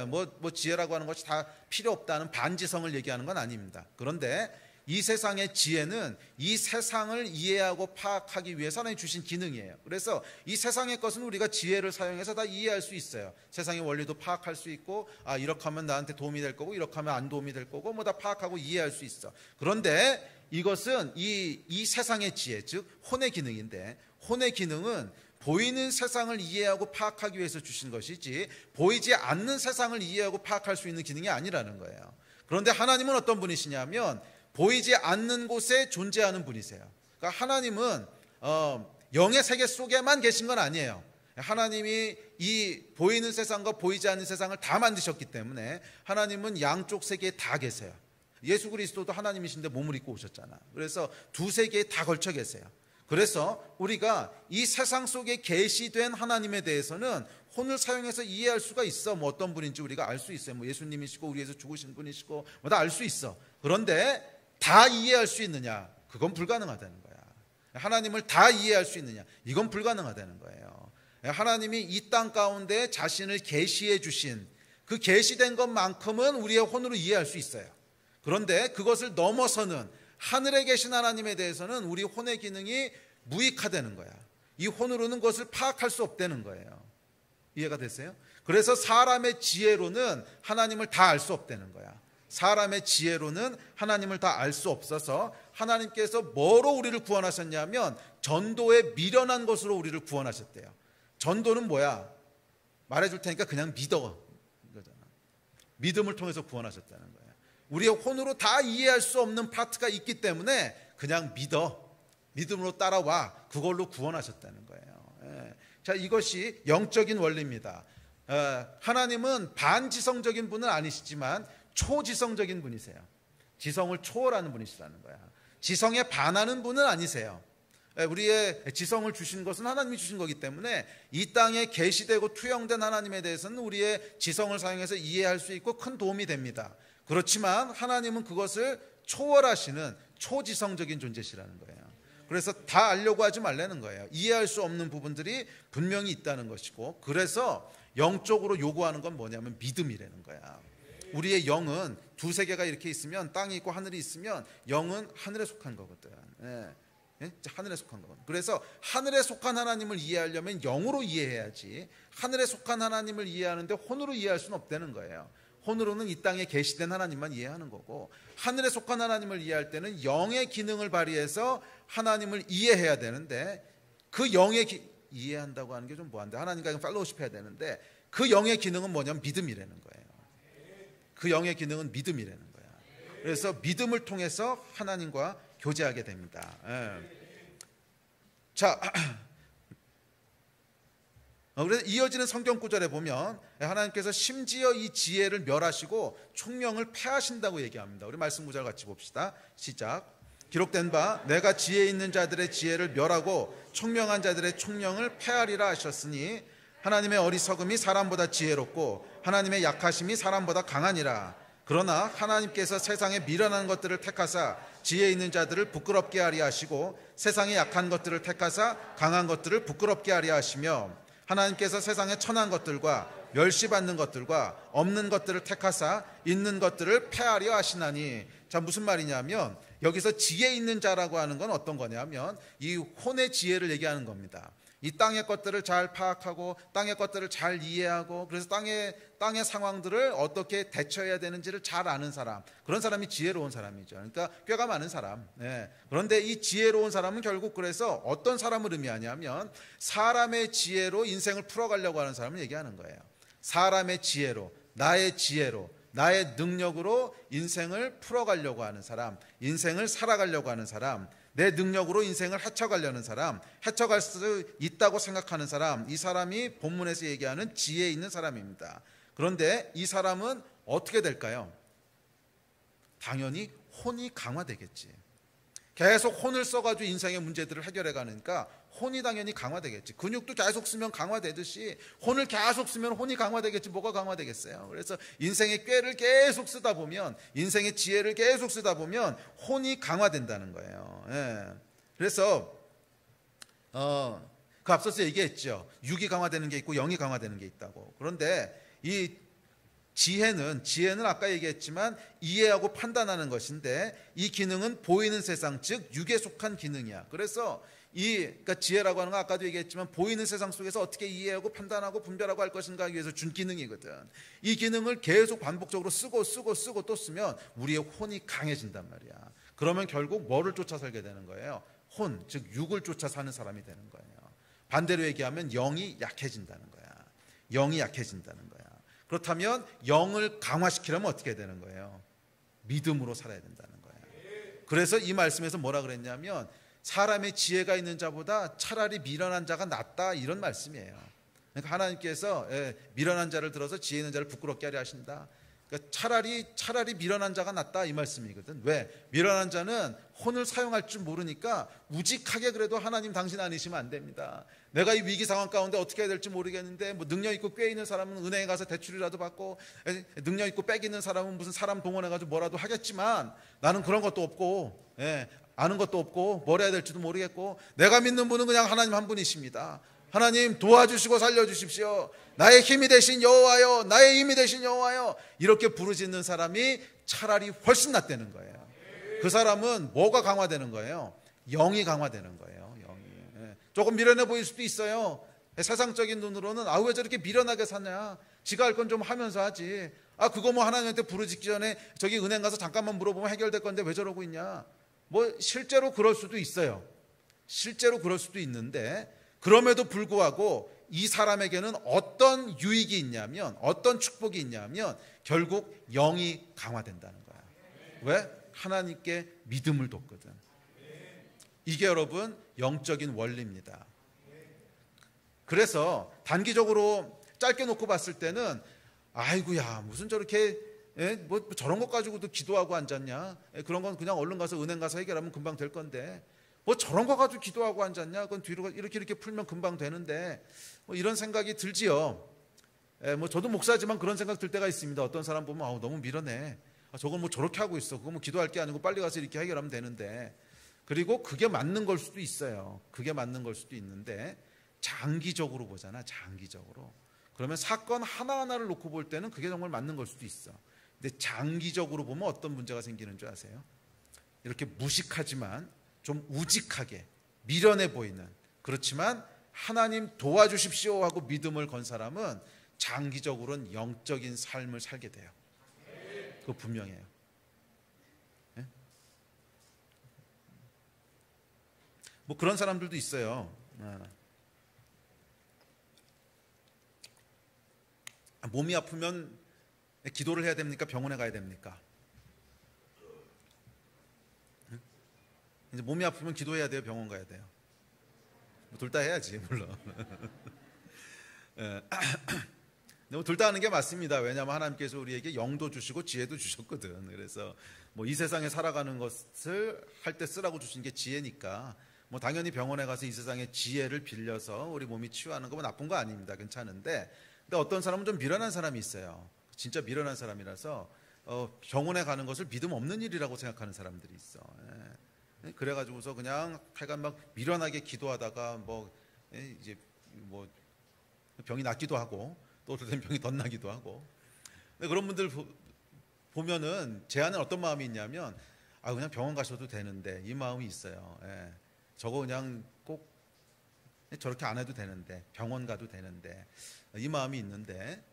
S1: 뭐 지혜라고 하는 것이 다 필요 없다는 반지성을 얘기하는 건 아닙니다. 그런데 이 세상의 지혜는 이 세상을 이해하고 파악하기 위해서 하나님이 주신 기능이에요. 그래서 이 세상의 것은 우리가 지혜를 사용해서 다 이해할 수 있어요. 세상의 원리도 파악할 수 있고, 이렇게 하면 나한테 도움이 될 거고, 이렇게 하면 안 도움이 될 거고, 뭐 다 파악하고 이해할 수 있어. 그런데 이것은 이 세상의 지혜, 즉 혼의 기능인데, 혼의 기능은 보이는 세상을 이해하고 파악하기 위해서 주신 것이지 보이지 않는 세상을 이해하고 파악할 수 있는 기능이 아니라는 거예요. 그런데 하나님은 어떤 분이시냐면 보이지 않는 곳에 존재하는 분이세요. 그러니까 하나님은 영의 세계 속에만 계신 건 아니에요. 하나님이 이 보이는 세상과 보이지 않는 세상을 다 만드셨기 때문에 하나님은 양쪽 세계에 다 계세요. 예수 그리스도도 하나님이신데 몸을 입고 오셨잖아. 그래서 두 세계에 다 걸쳐 계세요. 그래서 우리가 이 세상 속에 계시된 하나님에 대해서는 혼을 사용해서 이해할 수가 있어. 뭐 어떤 분인지 우리가 알 수 있어요. 뭐 예수님이시고 우리 위해서 죽으신 분이시고 뭐 다 알 수 있어. 그런데 다 이해할 수 있느냐? 그건 불가능하다는 거야. 하나님을 다 이해할 수 있느냐? 이건 불가능하다는 거예요. 하나님이 이 땅 가운데 자신을 계시해 주신 그 계시된 것만큼은 우리의 혼으로 이해할 수 있어요. 그런데 그것을 넘어서는 하늘에 계신 하나님에 대해서는 우리 혼의 기능이 무익화되는 거야. 이 혼으로는 그것을 파악할 수 없다는 거예요. 이해가 됐어요? 그래서 사람의 지혜로는 하나님을 다 알 수 없다는 거야. 사람의 지혜로는 하나님을 다 알 수 없어서 하나님께서 뭐로 우리를 구원하셨냐면 전도에 미련한 것으로 우리를 구원하셨대요. 전도는 뭐야? 말해줄 테니까 그냥 믿어 이거잖아. 믿음을 통해서 구원하셨다는 거야. 우리의 혼으로 다 이해할 수 없는 파트가 있기 때문에 그냥 믿음으로 따라와. 그걸로 구원하셨다는 거예요. 자, 이것이 영적인 원리입니다. 하나님은 반지성적인 분은 아니시지만 초지성적인 분이세요. 지성을 초월하는 분이시라는 거야. 지성에 반하는 분은 아니세요. 우리의 지성을 주신 것은 하나님이 주신 거기 때문에 이 땅에 계시되고 투영된 하나님에 대해서는 우리의 지성을 사용해서 이해할 수 있고 큰 도움이 됩니다. 그렇지만 하나님은 그것을 초월하시는 초지성적인 존재시라는 거예요. 그래서 다 알려고 하지 말라는 거예요. 이해할 수 없는 부분들이 분명히 있다는 것이고, 그래서 영적으로 요구하는 건 뭐냐면 믿음이라는 거야. 우리의 영은 두 세계가 이렇게 있으면, 땅이 있고 하늘이 있으면 영은 하늘에 속한 거거든. 하늘에 속한 거거든. 그래서 하늘에 속한 하나님을 이해하려면 영으로 이해해야지, 하늘에 속한 하나님을 이해하는데 혼으로 이해할 수는 없다는 거예요. 혼으로는 이 땅에 계시된 하나님만 이해하는 거고, 하늘에 속한 하나님을 이해할 때는 영의 기능을 발휘해서 하나님을 이해해야 되는데, 그 영의 이해한다고 하는 게 좀 뭐한데, 하나님과 팔로우십 해야 되는데 그 영의 기능은 뭐냐면 믿음이라는 거예요. 그 영의 기능은 믿음이라는 거야. 그래서 믿음을 통해서 하나님과 교제하게 됩니다. 자, 그래서 이어지는 성경 구절에 보면 하나님께서 심지어 이 지혜를 멸하시고 총명을 패하신다고 얘기합니다. 우리 말씀 구절 같이 봅시다. 시작. 기록된 바 내가 지혜 있는 자들의 지혜를 멸하고 총명한 자들의 총명을 패하리라 하셨으니 하나님의 어리석음이 사람보다 지혜롭고 하나님의 약하심이 사람보다 강하니라. 그러나 하나님께서 세상에 미련한 것들을 택하사 지혜 있는 자들을 부끄럽게 하리 하시고 세상에 약한 것들을 택하사 강한 것들을 부끄럽게 하리 하시며 하나님께서 세상에 천한 것들과 멸시받는 것들과 없는 것들을 택하사 있는 것들을 패하려 하시나니. 자, 무슨 말이냐면 여기서 지혜 있는 자라고 하는 건 어떤 거냐면 이 혼의 지혜를 얘기하는 겁니다. 이 땅의 것들을 잘 파악하고 땅의 것들을 잘 이해하고 그래서 땅의 상황들을 어떻게 대처해야 되는지를 잘 아는 사람, 그런 사람이 지혜로운 사람이죠. 그러니까 꾀가 많은 사람. 그런데 이 지혜로운 사람은 결국 그래서 어떤 사람을 의미하냐면 사람의 지혜로 인생을 풀어가려고 하는 사람을 얘기하는 거예요. 사람의 지혜로, 나의 지혜로, 나의 능력으로 인생을 풀어가려고 하는 사람, 인생을 살아가려고 하는 사람, 내 능력으로 인생을 헤쳐가려는 사람, 헤쳐갈 수 있다고 생각하는 사람, 이 사람이 본문에서 얘기하는 지혜 있는 사람입니다. 그런데 이 사람은 어떻게 될까요? 당연히 혼이 강화되겠지. 계속 혼을 써가지고 인생의 문제들을 해결해 가니까 혼이 당연히 강화되겠지. 근육도 계속 쓰면 강화되듯이 혼을 계속 쓰면 혼이 강화되겠지. 뭐가 강화되겠어요? 그래서 인생의 꾀를 계속 쓰다 보면, 인생의 지혜를 계속 쓰다 보면 혼이 강화된다는 거예요. 그래서 그 앞서서 얘기했죠. 육이 강화되는 게 있고 영이 강화되는 게 있다고. 그런데 이 지혜는 아까 얘기했지만 이해하고 판단하는 것인데 이 기능은 보이는 세상, 즉 육에 속한 기능이야. 그래서 그러니까 지혜라고 하는 건 아까도 얘기했지만 보이는 세상 속에서 어떻게 이해하고 판단하고 분별하고 할 것인가 하기 위해서 준 기능이거든. 이 기능을 계속 반복적으로 쓰고 또 쓰면 우리의 혼이 강해진단 말이야. 그러면 결국 뭐를 쫓아 살게 되는 거예요? 혼, 즉 육을 쫓아 사는 사람이 되는 거예요. 반대로 얘기하면 영이 약해진다는 거야. 영이 약해진다는 거야. 그렇다면 영을 강화시키려면 어떻게 되는 거예요? 믿음으로 살아야 된다는 거예요. 그래서 이 말씀에서 뭐라 그랬냐면 사람의 지혜가 있는 자보다 차라리 미련한 자가 낫다, 이런 말씀이에요. 그러니까 하나님께서 미련한 자를 들어서 지혜 있는 자를 부끄럽게 하려 하신다. 그러니까 차라리 미련한 자가 낫다, 이 말씀이거든. 왜? 미련한 자는 혼을 사용할 줄 모르니까 우직하게 그래도 하나님 당신 아니시면 안 됩니다. 내가 이 위기 상황 가운데 어떻게 해야 될지 모르겠는데 뭐 능력 있고 꽤 있는 사람은 은행에 가서 대출이라도 받고, 능력 있고 빽 있는 사람은 무슨 사람 동원해가지고 뭐라도 하겠지만 나는 그런 것도 없고 아는 것도 없고 뭘 해야 될지도 모르겠고 내가 믿는 분은 그냥 하나님 한 분이십니다. 하나님 도와주시고 살려주십시오. 나의 힘이 되신 여호와여, 나의 힘이 되신 여호와여, 이렇게 부르짖는 사람이 차라리 훨씬 낫다는 거예요. 그 사람은 뭐가 강화되는 거예요? 영이 강화되는 거예요. 영이. 조금 미련해 보일 수도 있어요. 세상적인 눈으로는 왜 저렇게 미련하게 사냐, 지가 할 건 좀 하면서 하지, 그거 뭐 하나님한테 부르짖기 전에 저기 은행 가서 잠깐만 물어보면 해결될 건데 왜 저러고 있냐. 뭐 실제로 그럴 수도 있어요. 실제로 그럴 수도 있는데 그럼에도 불구하고 이 사람에게는 어떤 유익이 있냐면, 어떤 축복이 있냐면 결국 영이 강화된다는 거야. 왜? 하나님께 믿음을 뒀거든. 이게 여러분 영적인 원리입니다. 그래서 단기적으로 짧게 놓고 봤을 때는 아이고야 무슨 저렇게 뭐 저런 것 가지고도 기도하고 앉았냐, 그런 건 그냥 얼른 가서 은행 가서 해결하면 금방 될 건데 뭐 저런 거 가지고 기도하고 앉았냐, 그건 뒤로 이렇게 풀면 금방 되는데, 뭐 이런 생각이 들지요. 뭐 저도 목사지만 그런 생각 들 때가 있습니다. 어떤 사람 보면 너무 미련해, 저건 뭐 저렇게 하고 있어, 그거 뭐 기도할 게 아니고 빨리 가서 이렇게 해결하면 되는데. 그리고 그게 맞는 걸 수도 있어요. 그게 맞는 걸 수도 있는데 장기적으로 보잖아. 장기적으로. 그러면 사건 하나하나를 놓고 볼 때는 그게 정말 맞는 걸 수도 있어. 근데 장기적으로 보면 어떤 문제가 생기는 줄 아세요? 이렇게 무식하지만 좀 우직하게 미련해 보이는, 그렇지만 하나님 도와주십시오 하고 믿음을 건 사람은 장기적으로는 영적인 삶을 살게 돼요. 그거 분명해요. 뭐 그런 사람들도 있어요. 몸이 아프면 기도를 해야 됩니까? 병원에 가야 됩니까? 이제 몸이 아프면 기도해야 돼요? 병원 가야 돼요? 둘 다 해야지, 물론. 둘 다 하는 게 맞습니다. 왜냐하면 하나님께서 우리에게 영도 주시고 지혜도 주셨거든. 그래서 뭐 이 세상에 살아가는 것을 할 때 쓰라고 주신 게 지혜니까 뭐 당연히 병원에 가서 이 세상의 지혜를 빌려서 우리 몸이 치유하는 거면 나쁜 거 아닙니다. 괜찮은데, 근데 어떤 사람은 좀 미련한 사람이 있어요. 진짜 미련한 사람이라서 병원에 가는 것을 믿음 없는 일이라고 생각하는 사람들이 있어. 그래가지고서 그냥 하여간 막 미련하게 기도하다가 뭐 이제 뭐 병이 낫기도 하고 또 어떨 땐 병이 덧나기도 하고. 근데 그런 분들 보면은 제 안에 어떤 마음이 있냐면 그냥 병원 가셔도 되는데, 이 마음이 있어요. 저거 그냥 꼭 저렇게 안 해도 되는데, 병원 가도 되는데, 이 마음이 있는데,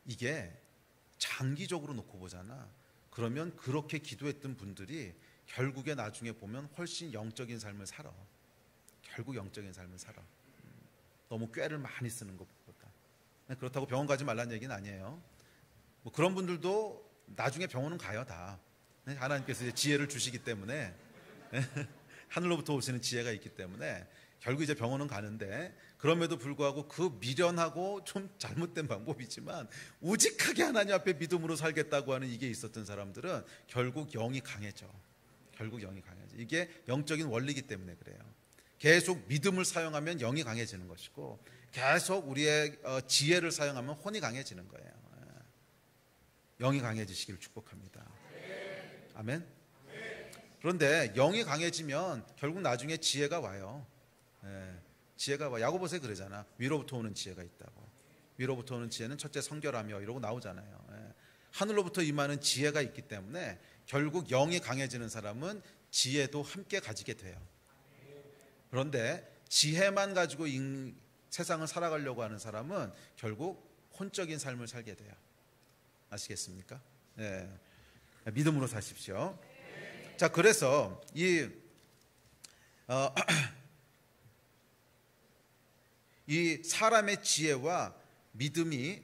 S1: 이게 장기적으로 놓고 보잖아. 그러면 그렇게 기도했던 분들이 결국에 나중에 보면 훨씬 영적인 삶을 살아. 결국 영적인 삶을 살아. 너무 꾀를 많이 쓰는 것보다. 그렇다고 병원 가지 말라는 얘기는 아니에요. 뭐 그런 분들도 나중에 병원은 가요, 다. 하나님께서 이제 지혜를 주시기 때문에 하늘로부터 오시는 지혜가 있기 때문에 결국 이제 병원은 가는데, 그럼에도 불구하고 그 미련하고 좀 잘못된 방법이지만 우직하게 하나님 앞에 믿음으로 살겠다고 하는 이게 있었던 사람들은 결국 영이 강해져. 결국 영이 강해져. 이게 영적인 원리이기 때문에 그래요. 계속 믿음을 사용하면 영이 강해지는 것이고, 계속 우리의 지혜를 사용하면 혼이 강해지는 거예요. 영이 강해지시기를 축복합니다. 아멘. 그런데 영이 강해지면 결국 나중에 지혜가 와요. 지혜가 와. 야고보서에 그러잖아. 위로부터 오는 지혜가 있다고. 위로부터 오는 지혜는 첫째 성결하며 이러고 나오잖아요. 하늘로부터 임하는 지혜가 있기 때문에 결국 영이 강해지는 사람은 지혜도 함께 가지게 돼요. 그런데 지혜만 가지고 세상을 살아가려고 하는 사람은 결국 혼적인 삶을 살게 돼요. 아시겠습니까? 믿음으로 사십시오. 자, 그래서 이 사람의 지혜와 믿음이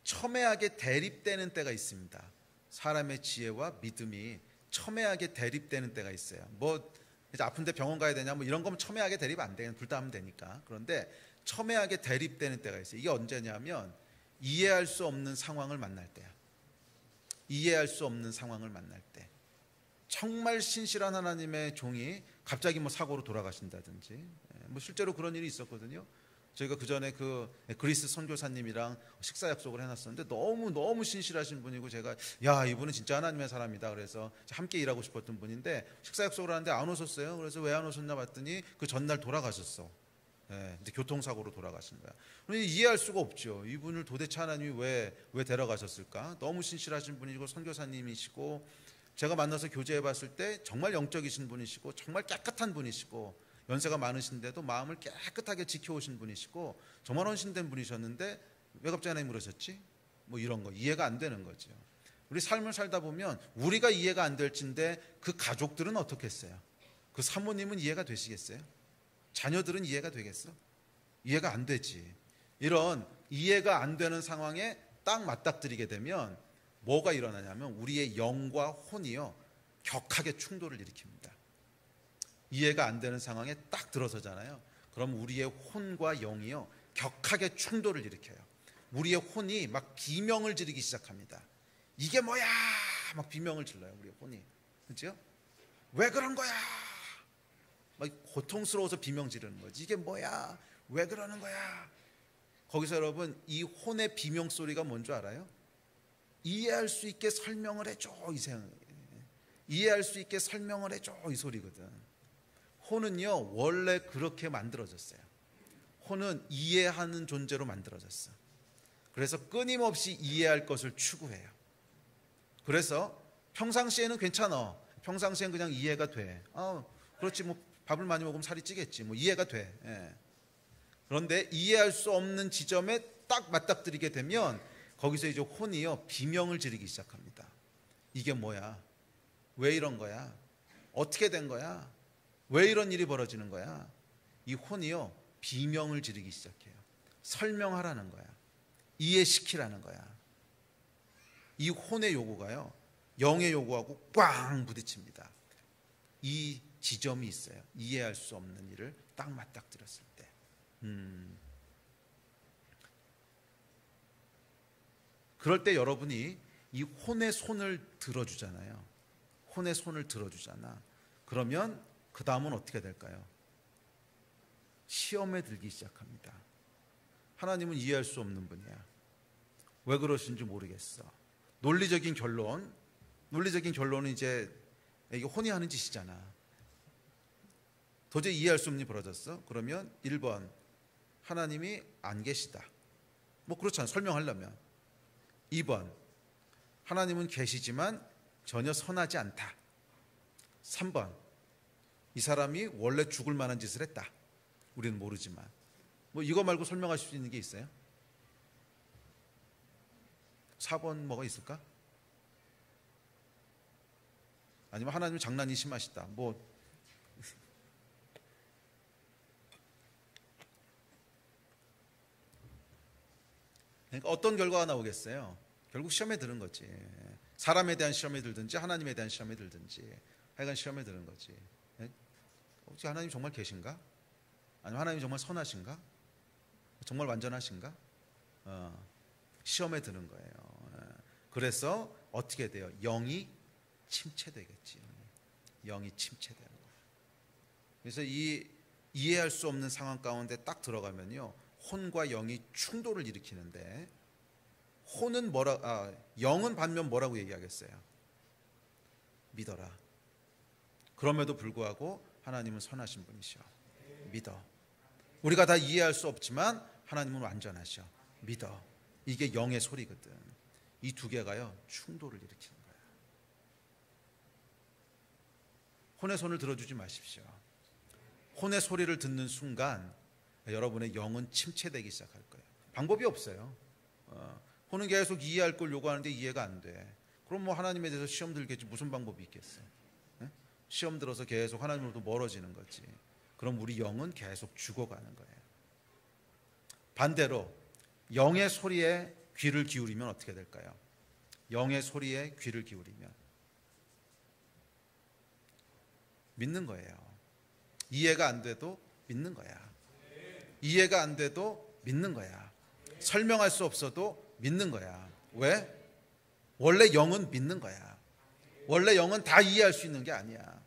S1: 첨예하게 대립되는 때가 있습니다. 사람의 지혜와 믿음이 첨예하게 대립되는 때가 있어요. 뭐 이제 아픈데 병원 가야 되냐 뭐 이런 거면 첨예하게 대립 안 돼. 둘 다 하면 되니까. 그런데 첨예하게 대립되는 때가 있어요. 이게 언제냐면 이해할 수 없는 상황을 만날 때야. 이해할 수 없는 상황을 만날 때. 정말 신실한 하나님의 종이 갑자기 뭐 사고로 돌아가신다든지, 뭐 실제로 그런 일이 있었거든요. 저희가 그 전에 그 그리스 선교사님이랑 식사 약속을 해놨었는데 너무 신실하신 분이고, 제가 야, 이분은 진짜 하나님의 사람이다 그래서 함께 일하고 싶었던 분인데 식사 약속을 하는데 안 오셨어요. 그래서 왜 안 오셨나 봤더니 그 전날 돌아가셨어. 이제 교통사고로 돌아가신 거야. 이해할 수가 없죠. 이분을 도대체 하나님이 왜 데려가셨을까? 너무 신실하신 분이고 선교사님이시고, 제가 만나서 교제해 봤을 때 정말 영적이신 분이시고 정말 깨끗한 분이시고 연세가 많으신데도 마음을 깨끗하게 지켜오신 분이시고 정말 헌신된 분이셨는데 왜 갑자기 하나님 그러셨지? 뭐 이런 거 이해가 안 되는 거죠. 우리 삶을 살다 보면 우리가 이해가 안 될진데 그 가족들은 어떻겠어요? 그 사모님은 이해가 되시겠어요? 자녀들은 이해가 되겠어? 이해가 안 되지. 이런 이해가 안 되는 상황에 딱 맞닥뜨리게 되면 뭐가 일어나냐면 우리의 영과 혼이요 격하게 충돌을 일으킵니다. 이해가 안 되는 상황에 딱 들어서잖아요. 그럼 우리의 혼과 영이요 격하게 충돌을 일으켜요. 우리의 혼이 막 비명을 지르기 시작합니다. 이게 뭐야? 막 비명을 질러요. 우리의 혼이. 그렇죠? 왜 그런 거야? 막 고통스러워서 비명 지르는 거지. 이게 뭐야? 왜 그러는 거야? 거기서 여러분 이 혼의 비명 소리가 뭔 줄 알아요? 이해할 수 있게 설명을 해줘. 이해할 수 있게 설명을 해줘. 이 소리거든. 혼은요 원래 그렇게 만들어졌어요. 혼은 이해하는 존재로 만들어졌어. 그래서 끊임없이 이해할 것을 추구해요. 그래서 평상시에는 괜찮아. 평상시엔 그냥 이해가 돼. 그렇지 뭐 밥을 많이 먹으면 살이 찌겠지. 뭐 이해가 돼. 그런데 이해할 수 없는 지점에 딱 맞닥뜨리게 되면 거기서 이제 혼이요 비명을 지르기 시작합니다. 이게 뭐야? 왜 이런 거야? 어떻게 된 거야? 왜 이런 일이 벌어지는 거야? 이 혼이요 비명을 지르기 시작해요. 설명하라는 거야. 이해시키라는 거야. 이 혼의 요구가요 영의 요구하고 꽝 부딪힙니다. 이 지점이 있어요. 이해할 수 없는 일을 딱 맞닥뜨렸을 때. 그럴 때 여러분이 이 혼의 손을 들어주잖아요. 혼의 손을 들어주잖아. 그러면 그 다음은 어떻게 될까요? 시험에 들기 시작합니다. 하나님은 이해할 수 없는 분이야. 왜 그러신지 모르겠어. 논리적인 결론은 이제 이게 혼이 하는 짓이잖아. 도저히 이해할 수 없는 일이 벌어졌어. 그러면 1번 하나님이 안 계시다. 뭐 그렇잖아, 설명하려면. 2번 하나님은 계시지만 전혀 선하지 않다. 3번 이 사람이 원래 죽을 만한 짓을 했다. 우리는 모르지만. 뭐 이거 말고 설명할 수 있는 게 있어요? 4번 뭐가 있을까? 아니면 하나님은 장난이 심하시다. 뭐 그러니까 어떤 결과가 나오겠어요? 결국 시험에 드는 거지. 사람에 대한 시험에 들든지 하나님에 대한 시험에 들든지 하여간 시험에 드는 거지. 혹시 하나님 정말 계신가? 아니면 하나님 정말 선하신가? 정말 완전하신가? 시험에 드는 거예요. 그래서 어떻게 돼요? 영이 침체되겠지. 영이 침체되는 거예요. 그래서 이 이해할 수 없는 상황 가운데 딱 들어가면요, 혼과 영이 충돌을 일으키는데, 영은 반면 뭐라고 얘기하겠어요? 믿어라. 그럼에도 불구하고 하나님은 선하신 분이셔. 믿어. 우리가 다 이해할 수 없지만 하나님은 완전하셔. 믿어. 이게 영의 소리거든. 이 두 개가요, 충돌을 일으키는 거예요. 혼의 손을 들어주지 마십시오. 혼의 소리를 듣는 순간 여러분의 영은 침체되기 시작할 거예요. 방법이 없어요. 혼은 계속 이해할 걸 요구하는데 이해가 안 돼. 그럼 뭐 하나님에 대해서 시험 들겠지. 무슨 방법이 있겠어? 시험 들어서 계속 하나님으로부터 멀어지는 거지. 그럼 우리 영은 계속 죽어가는 거예요. 반대로 영의 소리에 귀를 기울이면 어떻게 될까요? 영의 소리에 귀를 기울이면 믿는 거예요. 이해가 안 돼도 믿는 거야. 이해가 안 돼도 믿는 거야. 설명할 수 없어도 믿는 거야. 왜? 원래 영은 믿는 거야. 원래 영은 다 이해할 수 있는 게 아니야.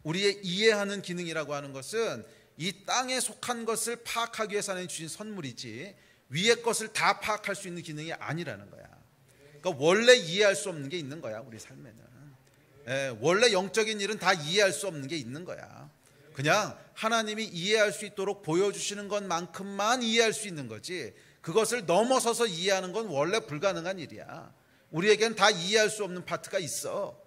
S1: 우리의 이해하는 기능이라고 하는 것은 이 땅에 속한 것을 파악하기 위해서 하나님 주신 선물이지 위의 것을 다 파악할 수 있는 기능이 아니라는 거야. 그러니까 원래 이해할 수 없는 게 있는 거야, 우리 삶에는. 원래 영적인 일은 다 이해할 수 없는 게 있는 거야. 그냥 하나님이 이해할 수 있도록 보여주시는 것만큼만 이해할 수 있는 거지, 그것을 넘어서서 이해하는 건 원래 불가능한 일이야. 우리에겐 다 이해할 수 없는 파트가 있어.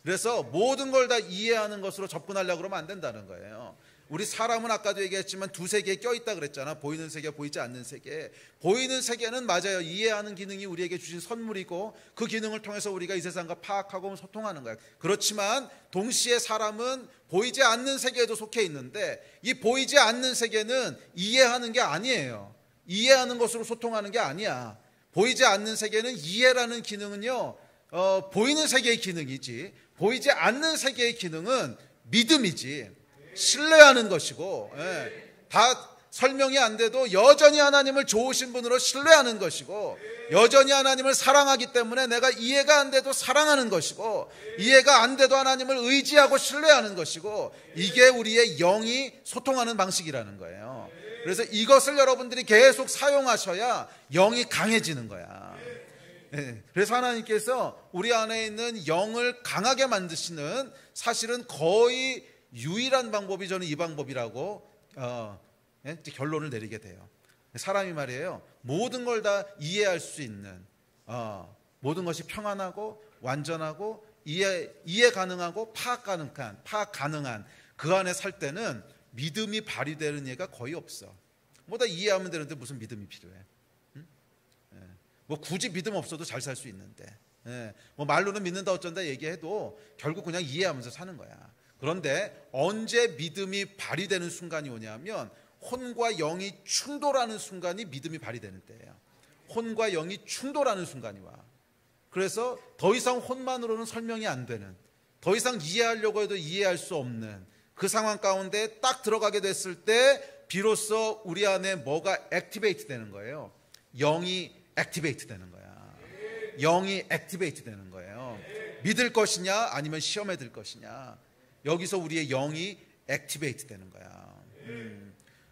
S1: 그래서 모든 걸 다 이해하는 것으로 접근하려고 그러면 안 된다는 거예요. 우리 사람은 아까도 얘기했지만 두 세계에 껴있다 그랬잖아. 보이는 세계, 보이지 않는 세계. 보이는 세계는 맞아요. 이해하는 기능이 우리에게 주신 선물이고 그 기능을 통해서 우리가 이 세상과 파악하고 소통하는 거야. 그렇지만 동시에 사람은 보이지 않는 세계에도 속해 있는데 이 보이지 않는 세계는 이해하는 게 아니에요. 이해하는 것으로 소통하는 게 아니야. 보이지 않는 세계는 이해라는 기능은요, 보이는 세계의 기능이지, 보이지 않는 세계의 기능은 믿음이지, 신뢰하는 것이고, 다 설명이 안 돼도 여전히 하나님을 좋으신 분으로 신뢰하는 것이고, 여전히 하나님을 사랑하기 때문에 내가 이해가 안 돼도 사랑하는 것이고, 이해가 안 돼도 하나님을 의지하고 신뢰하는 것이고, 이게 우리의 영이 소통하는 방식이라는 거예요. 그래서 이것을 여러분들이 계속 사용하셔야 영이 강해지는 거야. 그래서 하나님께서 우리 안에 있는 영을 강하게 만드시는 사실은 거의 유일한 방법이 저는 이 방법이라고 결론을 내리게 돼요. 사람이 말이에요, 모든 걸 다 이해할 수 있는, 모든 것이 평안하고 완전하고 이해 가능하고 파악 가능한 그 안에 살 때는 믿음이 발휘되는 예가 거의 없어. 뭐 다 이해하면 되는데 무슨 믿음이 필요해? 뭐 굳이 믿음 없어도 잘 살 수 있는데, 뭐 말로는 믿는다 어쩐다 얘기해도 결국 그냥 이해하면서 사는 거야. 그런데 언제 믿음이 발휘되는 순간이 오냐면 혼과 영이 충돌하는 순간이 믿음이 발휘되는 때예요. 혼과 영이 충돌하는 순간이 와. 그래서 더 이상 혼만으로는 설명이 안 되는, 더 이상 이해하려고 해도 이해할 수 없는 그 상황 가운데 딱 들어가게 됐을 때 비로소 우리 안에 뭐가 액티베이트 되는 거예요. 영이 액티베이트 되는 거야. 영이 액티베이트 되는 거예요. 믿을 것이냐 아니면 시험에 들 것이냐. 여기서 우리의 영이 액티베이트 되는 거야.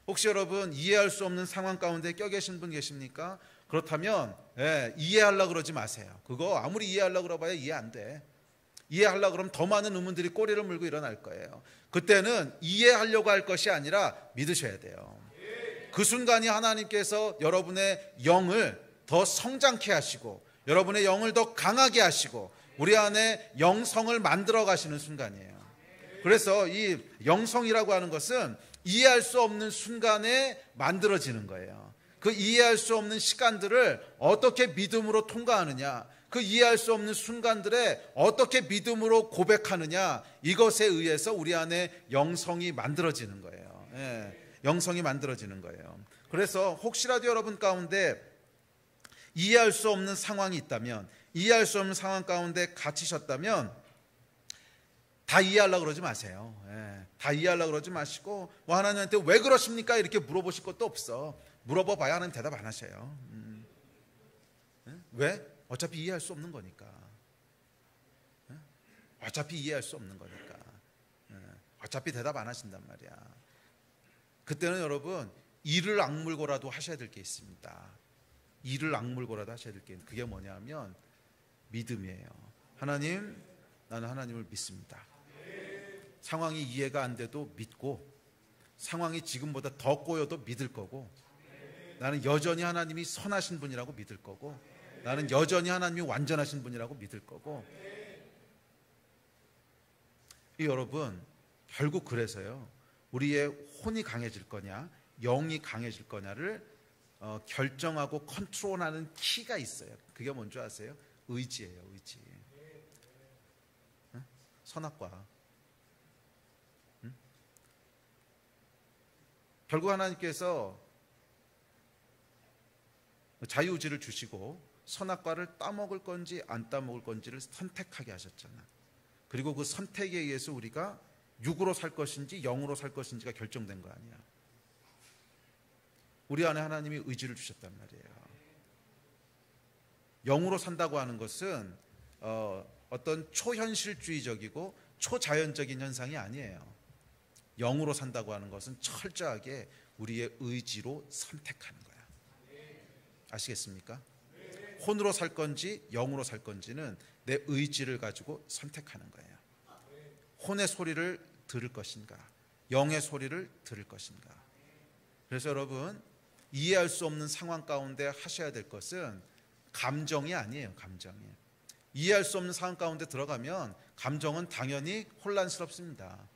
S1: 혹시 여러분 이해할 수 없는 상황 가운데 껴 계신 분 계십니까? 그렇다면 이해하려고 그러지 마세요. 그거 아무리 이해하려고 그러봐야 이해 안 돼. 이해하려고 그러면 더 많은 의문들이 꼬리를 물고 일어날 거예요. 그때는 이해하려고 할 것이 아니라 믿으셔야 돼요. 그 순간이 하나님께서 여러분의 영을 더 성장케 하시고 여러분의 영을 더 강하게 하시고 우리 안에 영성을 만들어 가시는 순간이에요. 그래서 이 영성이라고 하는 것은 이해할 수 없는 순간에 만들어지는 거예요. 그 이해할 수 없는 시간들을 어떻게 믿음으로 통과하느냐, 그 이해할 수 없는 순간들에 어떻게 믿음으로 고백하느냐, 이것에 의해서 우리 안에 영성이 만들어지는 거예요. 영성이 만들어지는 거예요. 그래서 혹시라도 여러분 가운데 이해할 수 없는 상황이 있다면, 이해할 수 없는 상황 가운데 갇히셨다면 다 이해하려고 그러지 마세요. 다 이해하려고 그러지 마시고 뭐 하나님한테 왜 그러십니까? 이렇게 물어보실 것도 없어. 물어봐 봐야 하나님 대답 안 하셔요. 왜? 어차피 이해할 수 없는 거니까. 어차피 이해할 수 없는 거니까. 어차피 대답 안 하신단 말이야. 그때는 여러분 이를 악물고라도 하셔야 될 게 있습니다. 이를 악물고라도 하셔야 될 게 있는데 그게 뭐냐면 믿음이에요. 하나님, 나는 하나님을 믿습니다. 상황이 이해가 안 돼도 믿고 상황이 지금보다 더 꼬여도 믿을 거고 나는 여전히 하나님이 선하신 분이라고 믿을 거고 나는 여전히 하나님이 완전하신 분이라고 믿을 거고. 여러분 결국 그래서요 우리의 혼이 강해질 거냐 영이 강해질 거냐를 결정하고 컨트롤하는 키가 있어요. 그게 뭔지 아세요? 의지예요. 의지. 선악과. 결국 하나님께서 자유의지를 주시고 선악과를 따먹을 건지 안 따먹을 건지를 선택하게 하셨잖아. 그리고 그 선택에 의해서 우리가 육으로 살 것인지 영으로 살 것인지가 결정된 거 아니야. 우리 안에 하나님이 의지를 주셨단 말이에요. 영으로 산다고 하는 것은 어떤 초현실주의적이고 초자연적인 현상이 아니에요. 영으로 산다고 하는 것은 철저하게 우리의 의지로 선택하는 거야. 아시겠습니까? 혼으로 살 건지 영으로 살 건지는 내 의지를 가지고 선택하는 거예요. 혼의 소리를 들을 것인가 영의 소리를 들을 것인가. 그래서 여러분 이해할 수 없는 상황 가운데 하셔야 될 것은 감정이 아니에요. 감정이. 이해할 수 없는 상황 가운데 들어가면 감정은 당연히 혼란스럽습니다.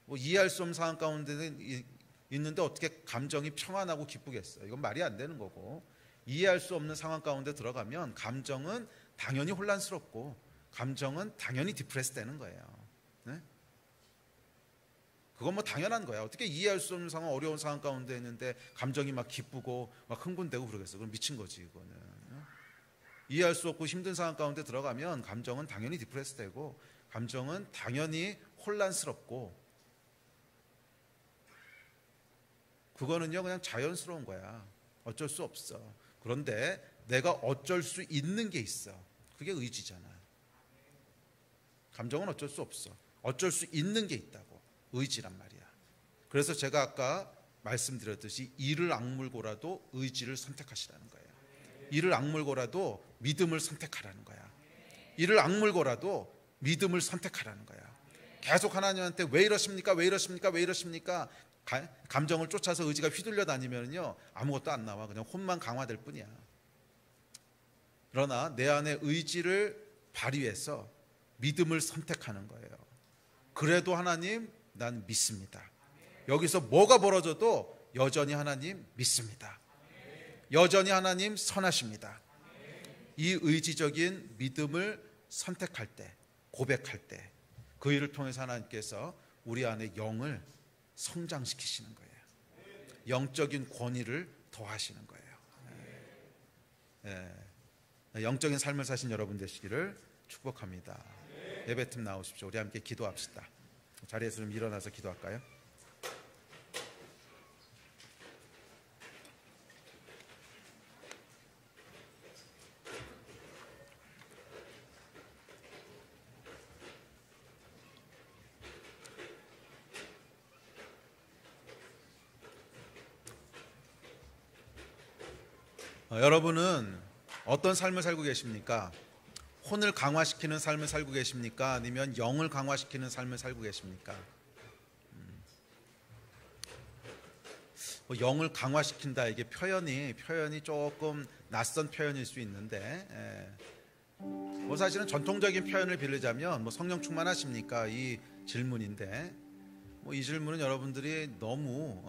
S1: 뭐 이해할 수 없는 상황 가운데 있는데 어떻게 감정이 평안하고 기쁘겠어요? 이건 말이 안 되는 거고, 이해할 수 없는 상황 가운데 들어가면 감정은 당연히 혼란스럽고 감정은 당연히 디프레스 되는 거예요. 네? 그건 뭐 당연한 거야. 어떻게 이해할 수 없는 상황, 어려운 상황 가운데 있는데 감정이 막 기쁘고 막 흥분되고 그러겠어? 그럼 미친 거지 이거는. 이해할 수 없고 힘든 상황 가운데 들어가면 감정은 당연히 디프레스 되고 감정은 당연히 혼란스럽고, 그거는요 그냥 자연스러운 거야. 어쩔 수 없어. 그런데 내가 어쩔 수 있는 게 있어. 그게 의지잖아. 감정은 어쩔 수 없어. 어쩔 수 있는 게 있다고. 의지란 말이야. 그래서 제가 아까 말씀드렸듯이 이를 악물고라도 의지를 선택하시라는 거예요. 이를 악물고라도 믿음을 선택하라는 거야. 이를 악물고라도 믿음을 선택하라는 거야. 계속 하나님한테 왜 이러십니까? 왜 이러십니까? 왜 이러십니까? 감정을 쫓아서 의지가 휘둘려 다니면요 아무것도 안 나와. 그냥 혼만 강화될 뿐이야. 그러나 내 안에 의지를 발휘해서 믿음을 선택하는 거예요. 그래도 하나님 난 믿습니다. 여기서 뭐가 벌어져도 여전히 하나님 믿습니다. 여전히 하나님 선하십니다. 이 의지적인 믿음을 선택할 때, 고백할 때 그 일을 통해서 하나님께서 우리 안에 영을 성장시키시는 거예요. 영적인 권위를 더하시는 거예요. 영적인 삶을 사신 여러분 되시기를 축복합니다. 예배팀 나오십시오. 우리 함께 기도합시다. 자리에서 좀 일어나서 기도할까요? 여러분은 어떤 삶을 살고 계십니까? 혼을 강화시키는 삶을 살고 계십니까? 아니면 영을 강화시키는 삶을 살고 계십니까? 영을 강화시킨다, 이게 표현이 조금 낯선 표현일 수 있는데, 사실은 전통적인 표현을 빌리자면 성령 충만하십니까? 이 질문인데, 이 질문은 여러분들이 너무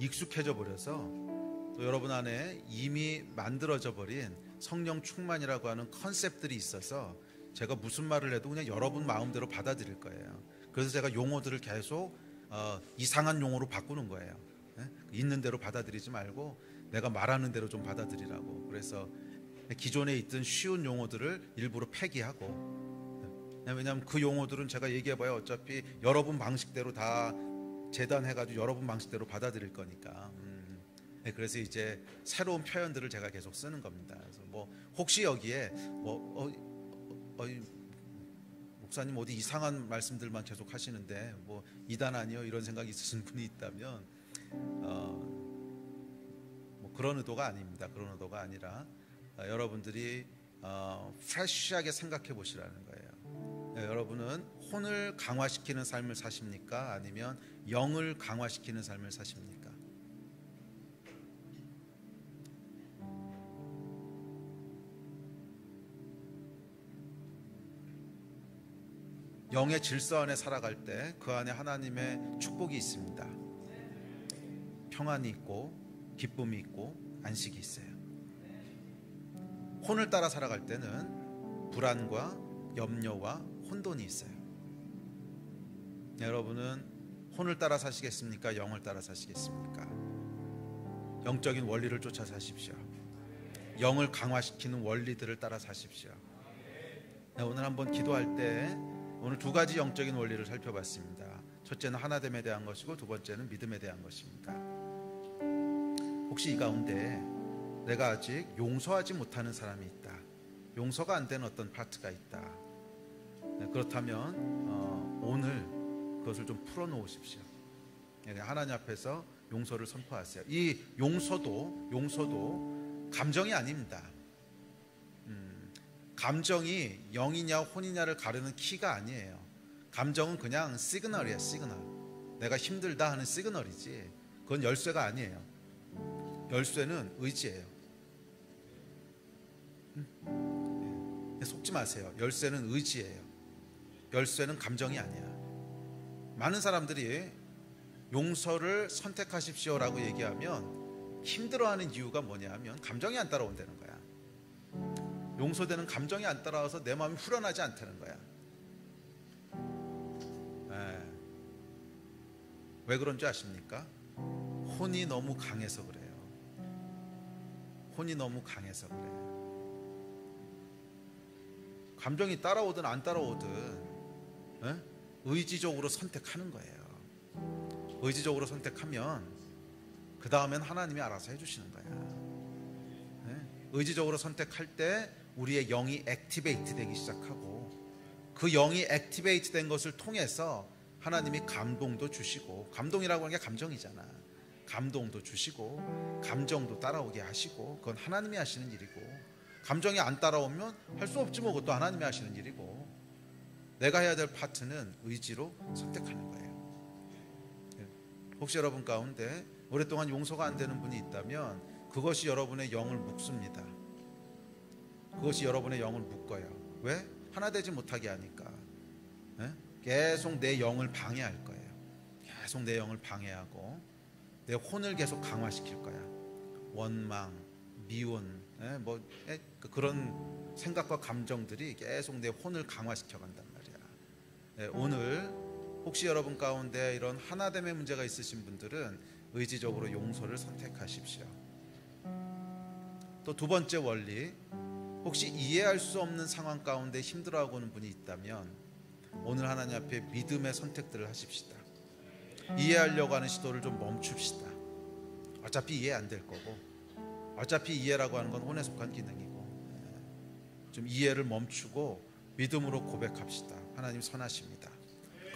S1: 익숙해져 버려서 또 여러분 안에 이미 만들어져 버린 성령 충만이라고 하는 컨셉들이 있어서 제가 무슨 말을 해도 그냥 여러분 마음대로 받아들일 거예요. 그래서 제가 용어들을 계속 이상한 용어로 바꾸는 거예요. 있는 대로 받아들이지 말고 내가 말하는 대로 좀 받아들이라고. 그래서 기존에 있던 쉬운 용어들을 일부러 폐기하고, 왜냐하면 그 용어들은 제가 얘기해봐야 어차피 여러분 방식대로 다 재단해가지고 여러분 방식대로 받아들일 거니까. 그래서 이제 새로운 표현들을 제가 계속 쓰는 겁니다. 그래서 혹시 여기에 목사님 어디 이상한 말씀들만 계속 하시는데 이단 아니요 이런 생각이 있으신 분이 있다면 그런 의도가 아닙니다. 그런 의도가 아니라 여러분들이 프레시하게 생각해 보시라는 거예요. 여러분은 혼을 강화시키는 삶을 사십니까? 아니면 영을 강화시키는 삶을 사십니까? 영의 질서 안에 살아갈 때 그 안에 하나님의 축복이 있습니다. 평안이 있고 기쁨이 있고 안식이 있어요. 혼을 따라 살아갈 때는 불안과 염려와 혼돈이 있어요. 여러분은 혼을 따라 사시겠습니까? 영을 따라 사시겠습니까? 영적인 원리를 쫓아 사십시오. 영을 강화시키는 원리들을 따라 사십시오. 오늘 한번 기도할 때 오늘 두 가지 영적인 원리를 살펴봤습니다. 첫째는 하나됨에 대한 것이고 두 번째는 믿음에 대한 것입니다. 혹시 이 가운데 내가 아직 용서하지 못하는 사람이 있다, 용서가 안 되는 어떤 파트가 있다, 그렇다면 오늘 그것을 좀 풀어놓으십시오. 하나님 앞에서 용서를 선포하세요. 이 용서도 감정이 아닙니다. 감정이 영이냐 혼이냐를 가르는 키가 아니에요. 감정은 그냥 시그널이에요. 시그널. 내가 힘들다 하는 시그널이지 그건 열쇠가 아니에요. 열쇠는 의지예요. 속지 마세요. 열쇠는 의지예요. 열쇠는 감정이 아니야. 많은 사람들이 용서를 선택하십시오라고 얘기하면 힘들어하는 이유가 뭐냐면 감정이 안 따라온다는 거야. 용서되는 감정이 안 따라와서 내 마음이 후련하지 않다는 거야. 왜 그런지 아십니까? 혼이 너무 강해서 그래요. 혼이 너무 강해서 그래요. 감정이 따라오든 안 따라오든 의지적으로 선택하는 거예요. 의지적으로 선택하면 그 다음엔 하나님이 알아서 해주시는 거야. 의지적으로 선택할 때 우리의 영이 액티베이트 되기 시작하고 그 영이 액티베이트 된 것을 통해서 하나님이 감동도 주시고, 감동이라고 하는 게 감정이잖아. 감동도 주시고 감정도 따라오게 하시고, 그건 하나님이 하시는 일이고, 감정이 안 따라오면 할 수 없지 뭐, 그것도 하나님이 하시는 일이고, 내가 해야 될 파트는 의지로 선택하는 거예요. 혹시 여러분 가운데 오랫동안 용서가 안 되는 분이 있다면 그것이 여러분의 영을 묶습니다. 그것이 여러분의 영을 묶어요. 왜? 하나 되지 못하게 하니까. 계속 내 영을 방해할 거예요. 계속 내 영을 방해하고 내 혼을 계속 강화시킬 거야. 원망, 미운, 그런 생각과 감정들이 계속 내 혼을 강화시켜 간단 말이야. 오늘 혹시 여러분 가운데 이런 하나됨의 문제가 있으신 분들은 의지적으로 용서를 선택하십시오. 또 두 번째 원리, 혹시 이해할 수 없는 상황 가운데 힘들어하고 있는 분이 있다면 오늘 하나님 앞에 믿음의 선택들을 하십시다. 이해하려고 하는 시도를 좀 멈춥시다. 어차피 이해 안 될 거고, 어차피 이해라고 하는 건 혼에 속한 기능이고, 좀 이해를 멈추고 믿음으로 고백합시다. 하나님 선하십니다.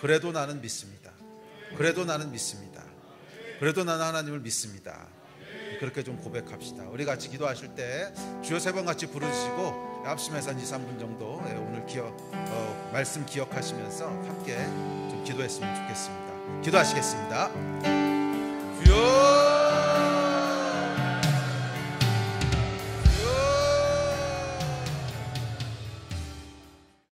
S1: 그래도 나는 믿습니다. 그래도 나는 믿습니다. 그래도 나는 하나님을 믿습니다. 그렇게 좀 고백합시다. 우리 같이 기도하실 때 주여 세 번 같이 부르시고 합심해서 한 2, 3분 정도 오늘 말씀 기억하시면서 함께 좀 기도했으면 좋겠습니다. 기도하시겠습니다. 주여